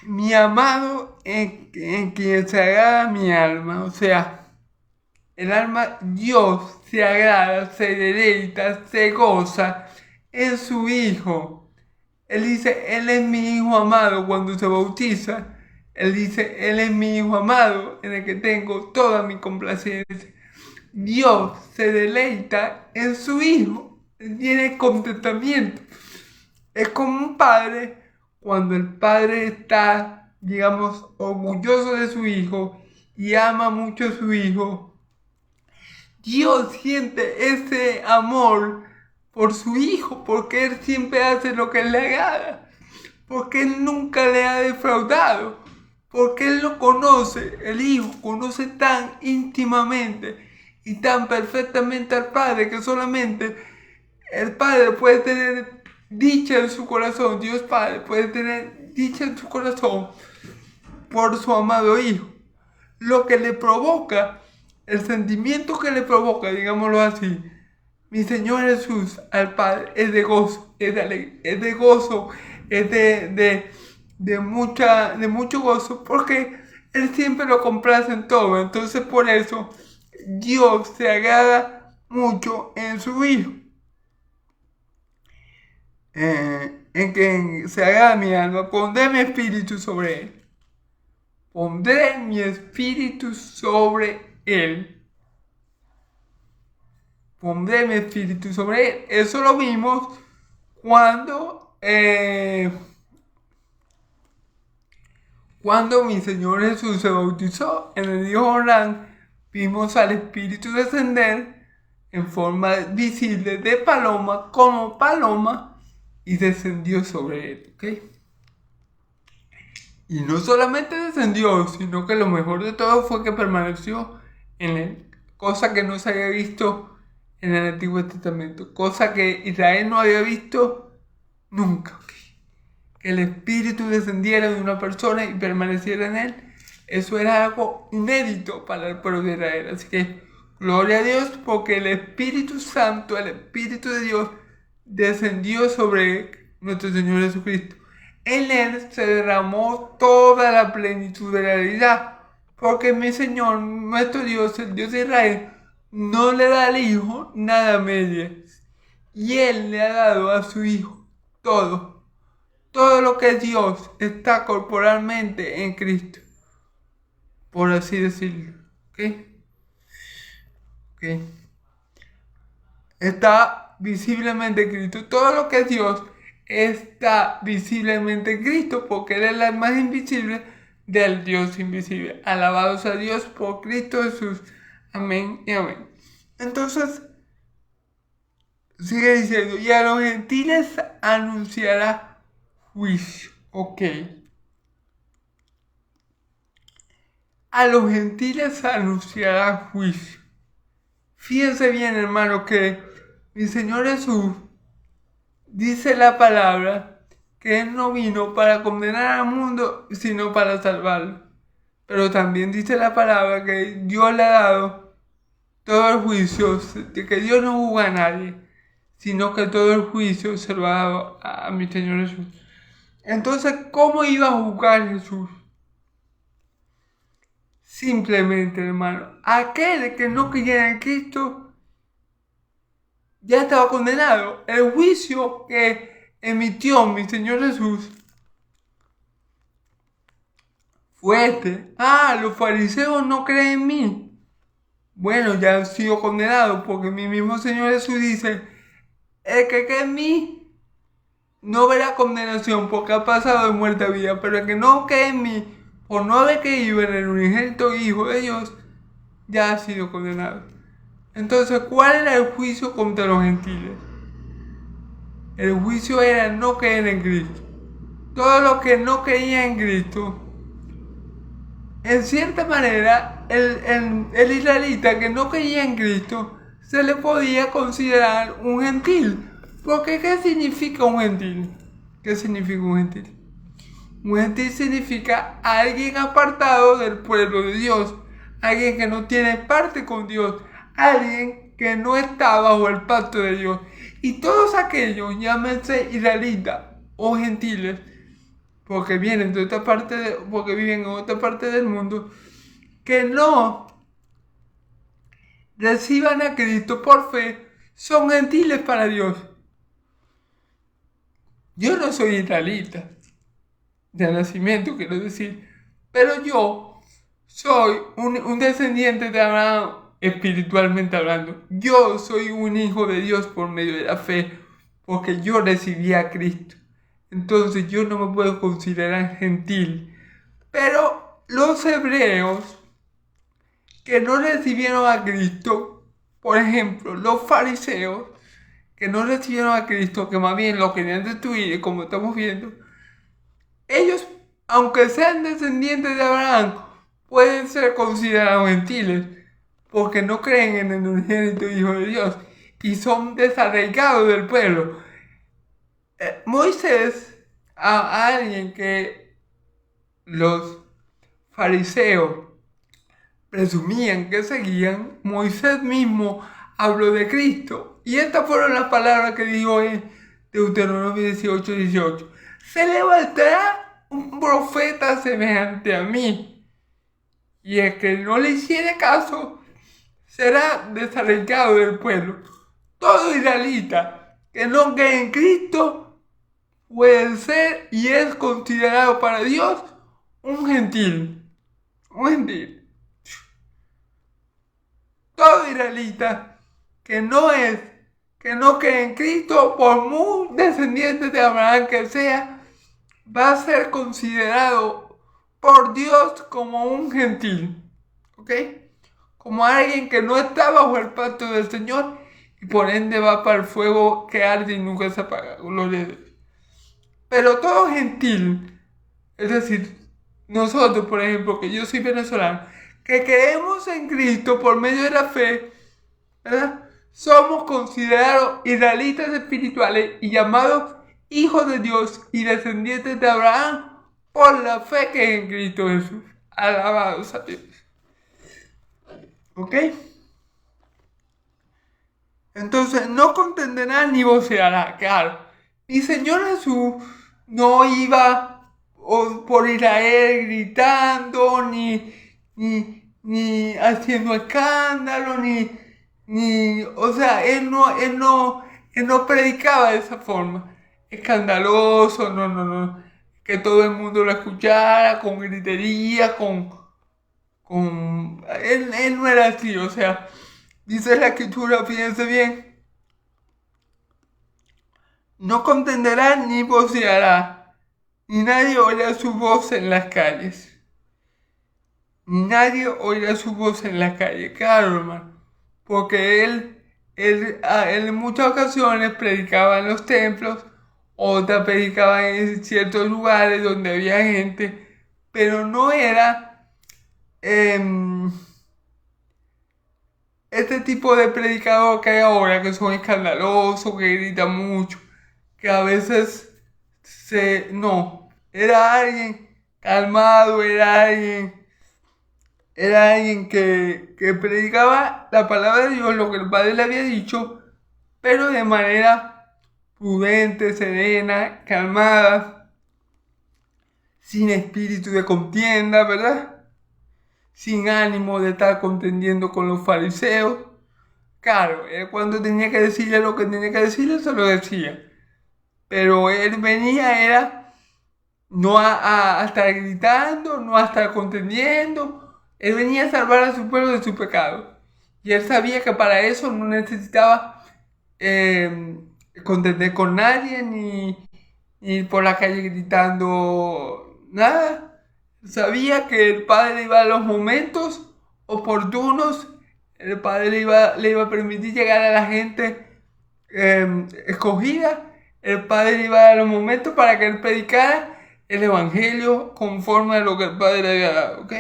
Mi amado en quien se agrada mi alma, o sea, el alma, Dios se agrada, se deleita, se goza en su Hijo. Él dice: Él es mi Hijo amado cuando se bautiza. Él dice: Él es mi Hijo amado en el que tengo toda mi complacencia. Dios se deleita en su Hijo. Él tiene contentamiento. Es como un padre cuando el padre está, digamos, orgulloso de su hijo y ama mucho a su hijo. Dios siente ese amor por su Hijo, porque Él siempre hace lo que le agrada, porque Él nunca le ha defraudado, porque Él lo conoce, el Hijo conoce tan íntimamente y tan perfectamente al Padre que solamente el Padre puede tener dicha en su corazón, Dios Padre puede tener dicha en su corazón por su amado Hijo. Lo que le provoca, el sentimiento que le provoca, digámoslo así, mi Señor Jesús al Padre, es de gozo, es de gozo, es de mucho gozo, porque Él siempre lo complace en todo. Entonces por eso Dios se agrada mucho en su Hijo. En que se agrada mi alma, pondré mi espíritu sobre Él. Pondré mi espíritu sobre Él. Pondré mi espíritu sobre Él. Eso lo vimos cuando mi Señor Jesús se bautizó en el río Jordán. Vimos al Espíritu descender en forma visible de paloma, como paloma, y descendió sobre Él. ¿Okay? Y no solamente descendió, sino que lo mejor de todo fue que permaneció en Él. Cosa que no se había visto en el Antiguo Testamento. Cosa que Israel no había visto nunca. ¿Okay? Que el Espíritu descendiera de una persona y permaneciera en Él. Eso era algo inédito para el pueblo de Israel. Así que gloria a Dios porque el Espíritu Santo, el Espíritu de Dios, descendió sobre nuestro Señor Jesucristo. En Él se derramó toda la plenitud de la deidad, porque mi Señor, nuestro Dios, el Dios de Israel, no le da al Hijo nada a medias, y Él le ha dado a su Hijo todo. Todo lo que es Dios está corporalmente en Cristo, por así decirlo. ¿Ok? Está visiblemente en Cristo. Todo lo que es Dios está visiblemente en Cristo, porque Él es la imagen invisible del Dios invisible. Alabados a Dios por Cristo Jesús. Amén y amén. Entonces, sigue diciendo, y a los gentiles anunciará juicio. Ok. A los gentiles anunciará juicio. Fíjense bien, hermano, que mi Señor Jesús dice la palabra que Él no vino para condenar al mundo, sino para salvarlo. Pero también dice la palabra que Dios le ha dado todo el juicio, de que Dios no juzga a nadie, sino que todo el juicio se lo ha dado a mi Señor Jesús. Entonces, ¿cómo iba a juzgar Jesús? Simplemente, hermano, aquel que no creyera en Cristo ya estaba condenado. El juicio que emitió mi Señor Jesús fue este. Los fariseos no creen en mí. Bueno, ya han sido condenados, porque mi mismo Señor Jesús dice, el que cree en mí no verá condenación, porque ha pasado de muerte a vida, pero el que no cree en mí, por no haber creído en el unigénito Hijo de Dios, ya ha sido condenado. Entonces, ¿cuál era el juicio contra los gentiles? El juicio era no creer en Cristo. Todos los que no creían en Cristo, en cierta manera, el israelita que no creía en Cristo, se le podía considerar un gentil. Porque ¿qué significa un gentil? ¿Qué significa un gentil? Un gentil significa alguien apartado del pueblo de Dios, alguien que no tiene parte con Dios, alguien que no está bajo el pacto de Dios. Y todos aquellos, llámense israelitas o gentiles, porque vienen de otra parte, porque viven en otra parte del mundo, que no reciban a Cristo por fe, son gentiles para Dios. Yo no soy israelita de nacimiento, quiero decir, pero yo soy un descendiente de Abraham, espiritualmente hablando. Yo soy un hijo de Dios por medio de la fe, porque yo recibí a Cristo. Entonces yo no me puedo considerar gentil. Pero los hebreos que no recibieron a Cristo, por ejemplo, los fariseos que no recibieron a Cristo, que más bien lo querían destruir, como estamos viendo, ellos, aunque sean descendientes de Abraham, pueden ser considerados gentiles, porque no creen en el unigénito Hijo de Dios y son desarraigados del pueblo. Moisés, a alguien que los fariseos presumían que seguían, Moisés mismo habló de Cristo. Y estas fueron las palabras que dijo en Deuteronomio 18:18. Se levantará un profeta semejante a mí, y el que no le hiciere caso será desarraigado del pueblo. Todo israelita que no cree en Cristo puede ser y es considerado para Dios un gentil. Un gentil. Todo israelita que no cree en Cristo, por muy descendiente de Abraham que sea, va a ser considerado por Dios como un gentil, ¿ok? Como alguien que no está bajo el pacto del Señor y por ende va para el fuego que arde y nunca se apaga. Gloria a Dios. Pero todo gentil, es decir, nosotros, por ejemplo, que yo soy venezolano, que creemos en Cristo por medio de la fe, ¿verdad? Somos considerados israelitas espirituales y llamados hijos de Dios y descendientes de Abraham por la fe que es en Cristo Jesús. Alabados a Dios. ¿Ok? Entonces no contenderá ni voceará, claro. Mi Señor Jesús no iba por Israel gritando, ni haciendo escándalo, o sea, él no predicaba de esa forma, escandaloso, no, que todo el mundo lo escuchara, con gritería, él no era así, o sea, dice la Escritura, fíjense bien, no contenderá ni voceará, ni nadie oirá su voz en las calles. Nadie oirá su voz en las calles, claro, hermano, porque él en muchas ocasiones predicaba en los templos, otras predicaba en ciertos lugares donde había gente, pero no era este tipo de predicador que hay ahora, que son escandalosos, que gritan mucho, que a veces no, era alguien calmado, era alguien que predicaba la palabra de Dios, lo que el Padre le había dicho, pero de manera prudente, serena, calmada, sin espíritu de contienda, ¿verdad? Sin ánimo de estar contendiendo con los fariseos. Claro, él cuando tenía que decirle lo que tenía que decirle, se lo decía. Pero él venía, no a estar gritando, no a estar contendiendo. Él venía a salvar a su pueblo de su pecado. Y él sabía que para eso no necesitaba contender con nadie, ni ir por la calle gritando nada. Sabía que el Padre iba a los momentos oportunos. El Padre le iba a permitir llegar a la gente escogida. El Padre iba a dar los momentos para que él predicara el Evangelio conforme a lo que el Padre le había dado, ¿ok?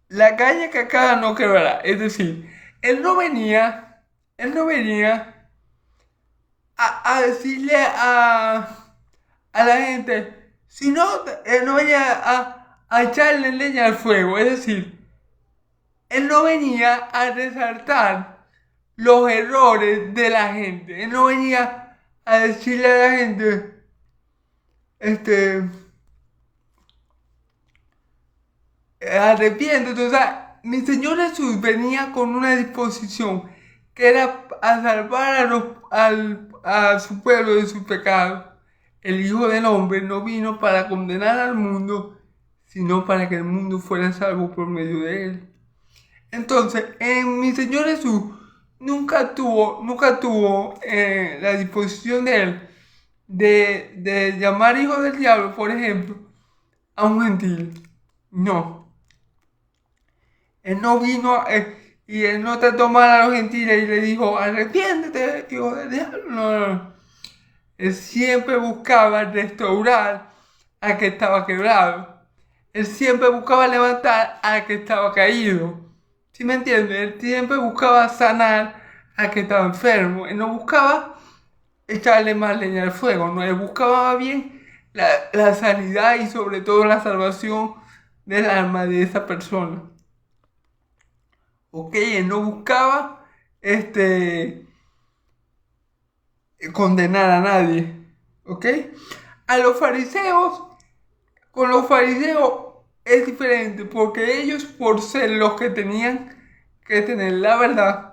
La calle que acaba no quebrará. Es decir, él no venía a decirle a la gente, sino él no venía a echarle leña al fuego. Es decir, él no venía a resaltar los errores de la gente. Él no venía a decirle a la gente, arrepiéntete. O sea, mi Señor Jesús venía con una disposición que era a salvar a su pueblo de su pecado. El Hijo del Hombre no vino para condenar al mundo, sino para que el mundo fuera salvo por medio de él. Entonces, en mi Señor Jesús nunca tuvo la disposición de él de llamar hijo del diablo, por ejemplo, a un gentil. No. Él no vino y él no trató mal a los gentiles y le dijo, arrepiéntete, hijo del diablo. No. Él siempre buscaba restaurar al que estaba quebrado. Él siempre buscaba levantar al que estaba caído. ¿Sí me entiendes? Él siempre buscaba sanar al que estaba enfermo. Él no buscaba echarle más leña al fuego, no, él buscaba más bien la sanidad y sobre todo la salvación del alma de esa persona. Ok, él no buscaba condenar a nadie. Ok, a los fariseos, con los fariseos es diferente porque ellos, por ser los que tenían que tener la verdad,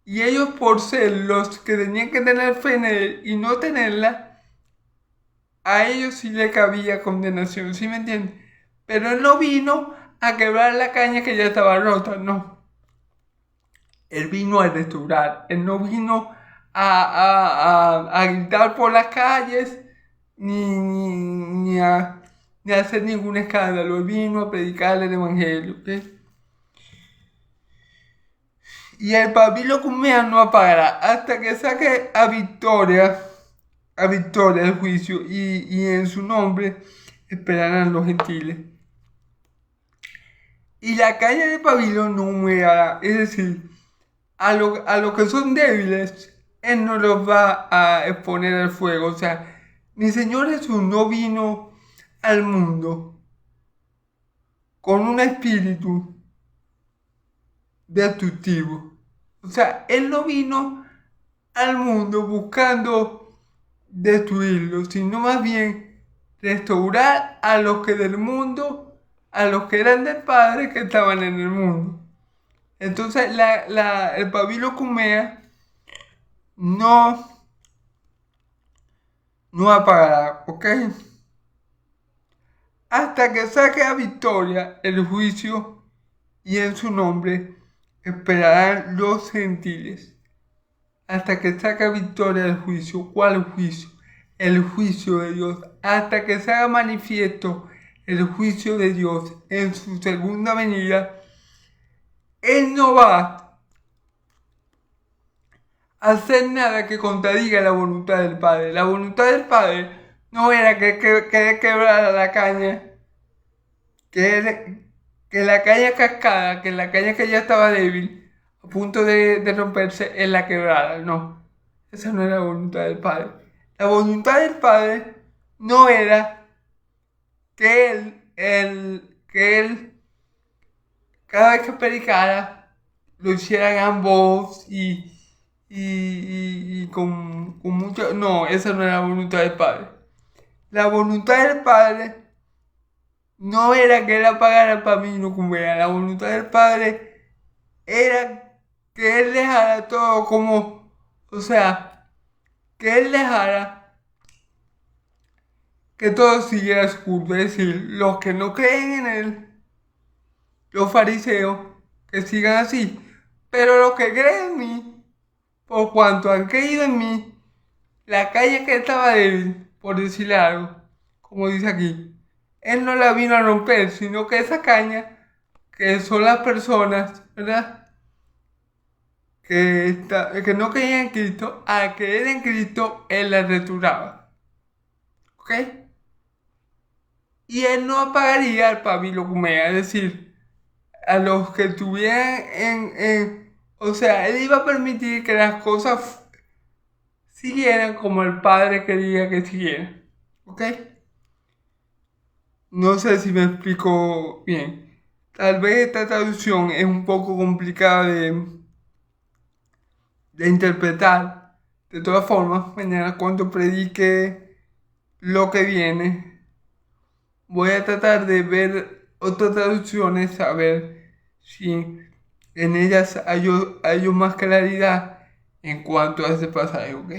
y ellos, por ser los que tenían que tener fe en él y no tenerla, a ellos sí le cabía condenación, ¿sí me entienden? Pero él no vino a quebrar la caña que ya estaba rota, no. Él vino a restaurar, él no vino a gritar por las calles ni a hacer ningún escándalo, él vino a predicar el evangelio, ¿ok? Y el pabilo cumea no apagará hasta que saque a Victoria el juicio, y en su nombre esperarán los gentiles. Y la caña de pabilo no humeará, es decir, a los que son débiles, Él no los va a exponer al fuego. O sea, mi Señor Jesús no vino al mundo con un espíritu destructivo. O sea, Él no vino al mundo buscando destruirlo, sino más bien restaurar a los que del mundo, a los que eran del Padre que estaban en el mundo. Entonces el pabilo cumea no apagará, ¿ok? Hasta que saque a Victoria el juicio, y en su nombre esperarán los gentiles. Hasta que saque a Victoria el juicio. ¿Cuál juicio? El juicio de Dios. Hasta que se haga manifiesto el juicio de Dios en su segunda venida, Él no va a hacer nada que contradiga la voluntad del Padre. La voluntad del Padre no era que quebrara la caña, que la caña cascada, que la caña que ya estaba débil, a punto de romperse, Él la quebrara. No, esa no era la voluntad del Padre. La voluntad del Padre no era que Él cada vez que predicara, lo hiciera en voz y con mucho... No, esa no era la voluntad del Padre. La voluntad del Padre no era que Él apagara el pabilo cumea. La voluntad del Padre era que Él dejara todo como... O sea, que Él dejara que todo siguiera su curso. Es decir, los que no creen en Él, los fariseos, que sigan así. Pero los que creen en mí, por cuanto han creído en mí, la calle que estaba débil, por decirle algo, como dice aquí, Él no la vino a romper, sino que esa caña, que son las personas, ¿verdad? Que no creían en Cristo, al creer en Cristo, Él la restauraba. ¿Ok? Y Él no apagaría el pabilo cumea, es decir, a los que estuvieran o sea, Él iba a permitir que las cosas siguieran como el Padre quería que siguieran. ¿Ok? No sé si me explico bien. Tal vez esta traducción es un poco complicada de interpretar. De todas formas, mañana cuando predique lo que viene, voy a tratar de ver otras traducciones, a ver si en ellas hay más claridad en cuanto a ese pasaje, ¿ok?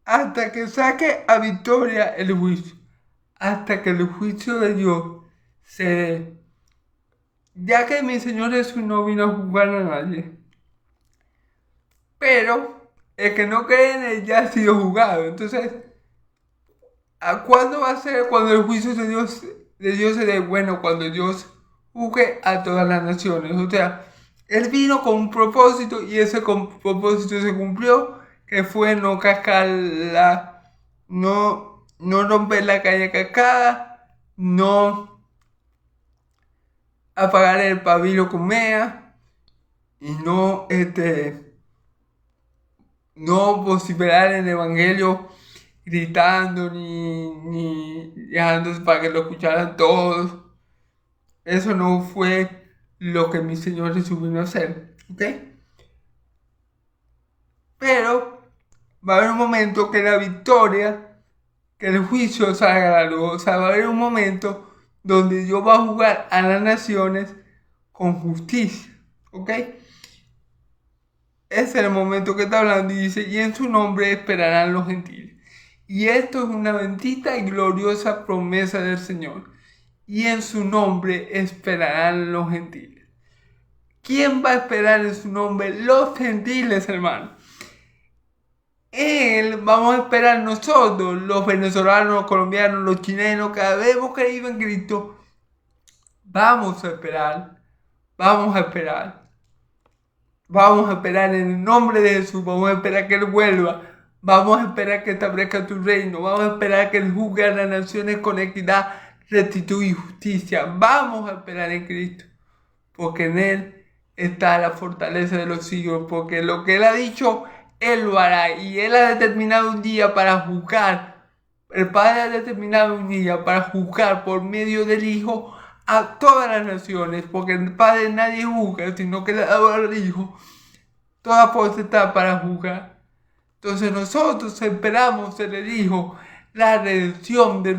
Hasta que saque a Victoria el juicio, hasta que el juicio de Dios se dé. Ya que mi Señor Jesús no vino a juzgar a nadie, pero el que no cree en Él ya ha sido juzgado. Entonces, ¿a cuándo va a ser cuando el juicio de Dios se dé? Bueno, cuando Dios juzgue a todas las naciones. O sea, Él vino con un propósito y ese propósito se cumplió, que fue no no romper la caña cascada, no apagar el pabilo con mea y no vociferar el evangelio gritando ni dejándose para que lo escucharan todos. Eso no fue lo que mi Señor Jesús vino a hacer, ¿ok? Pero va a haber un momento que la victoria, que el juicio salga a la luz. O sea, va a haber un momento donde Dios va a juzgar a las naciones con justicia, ¿ok? Ese es el momento que está hablando y dice, y en su nombre esperarán los gentiles. Y esto es una bendita y gloriosa promesa del Señor. Y en su nombre esperarán los gentiles. ¿Quién va a esperar en su nombre? Los gentiles, hermano. Él vamos a esperar nosotros, los venezolanos, los colombianos, los chilenos, cada vez hemos creído en Cristo. Vamos a esperar en el nombre de Jesús, vamos a esperar que Él vuelva, vamos a esperar que establezca tu reino, vamos a esperar que Él juzgue a las naciones con equidad, rectitud y justicia. Vamos a esperar en Cristo, porque en Él está la fortaleza de los siglos, porque lo que Él ha dicho, Él lo hará, y Él ha determinado un día para juzgar. El Padre ha determinado un día para juzgar por medio del Hijo a todas las naciones, porque el Padre nadie juzga, sino que le ha dado al Hijo toda potestad para juzgar. Entonces nosotros esperamos en el Hijo la redención de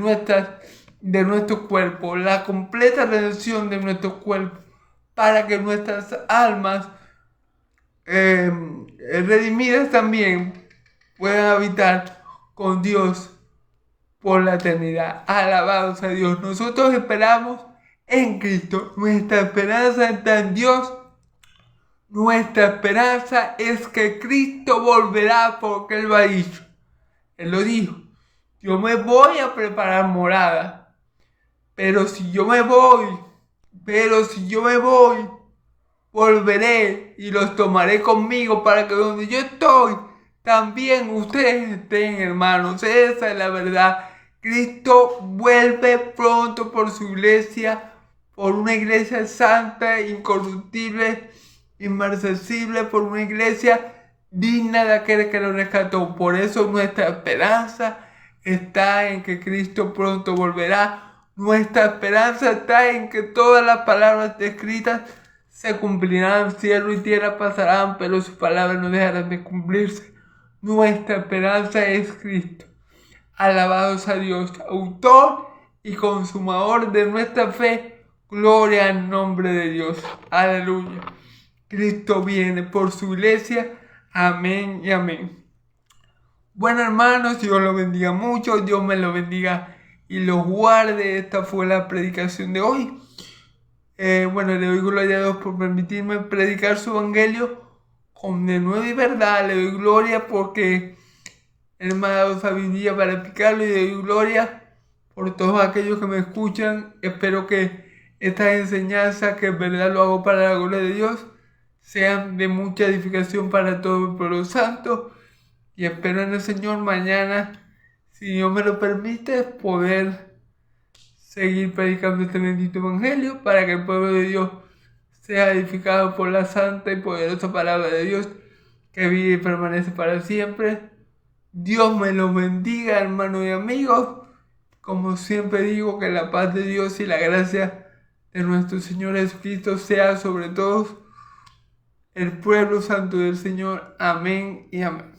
nuestro cuerpo, la completa redención de nuestro cuerpo, para que nuestras almas redimidas también puedan habitar con Dios por la eternidad. Alabados a Dios. Nosotros esperamos en Cristo. Nuestra esperanza está en Dios. Nuestra esperanza es que Cristo volverá, porque Él lo ha dicho. Él lo dijo. Yo me voy a preparar morada. Pero si yo me voy, volveré y los tomaré conmigo para que donde yo estoy, también ustedes estén, hermanos. Esa es la verdad. Cristo vuelve pronto por su iglesia, por una iglesia santa, incorruptible, inmarcesible, por una iglesia digna de aquel que lo rescató. Por eso nuestra esperanza está en que Cristo pronto volverá. Nuestra esperanza está en que todas las palabras escritas se cumplirán. Cielo y tierra pasarán, pero sus palabras no dejarán de cumplirse. Nuestra esperanza es Cristo. Alabados a Dios, autor y consumador de nuestra fe. Gloria al nombre de Dios. Aleluya. Cristo viene por su iglesia. Amén y amén. Bueno, hermanos, Dios los bendiga mucho. Dios me los bendiga y los guarde. Esta fue la predicación de hoy. Le doy gloria a Dios por permitirme predicar su evangelio con de nuevo y verdad. Le doy gloria porque Él me ha dado sabiduría para explicarlo, y le doy gloria por todos aquellos que me escuchan. Espero que estas enseñanzas, que en verdad lo hago para la gloria de Dios, sean de mucha edificación para todo el pueblo santo. Y espero en el Señor mañana, si Dios me lo permite, poder seguir predicando este bendito evangelio para que el pueblo de Dios sea edificado por la santa y poderosa palabra de Dios, que vive y permanece para siempre. Dios me los bendiga, hermanos y amigos. Como siempre digo, que la paz de Dios y la gracia de nuestro Señor Jesucristo sea sobre todos el pueblo santo del Señor. Amén y amén.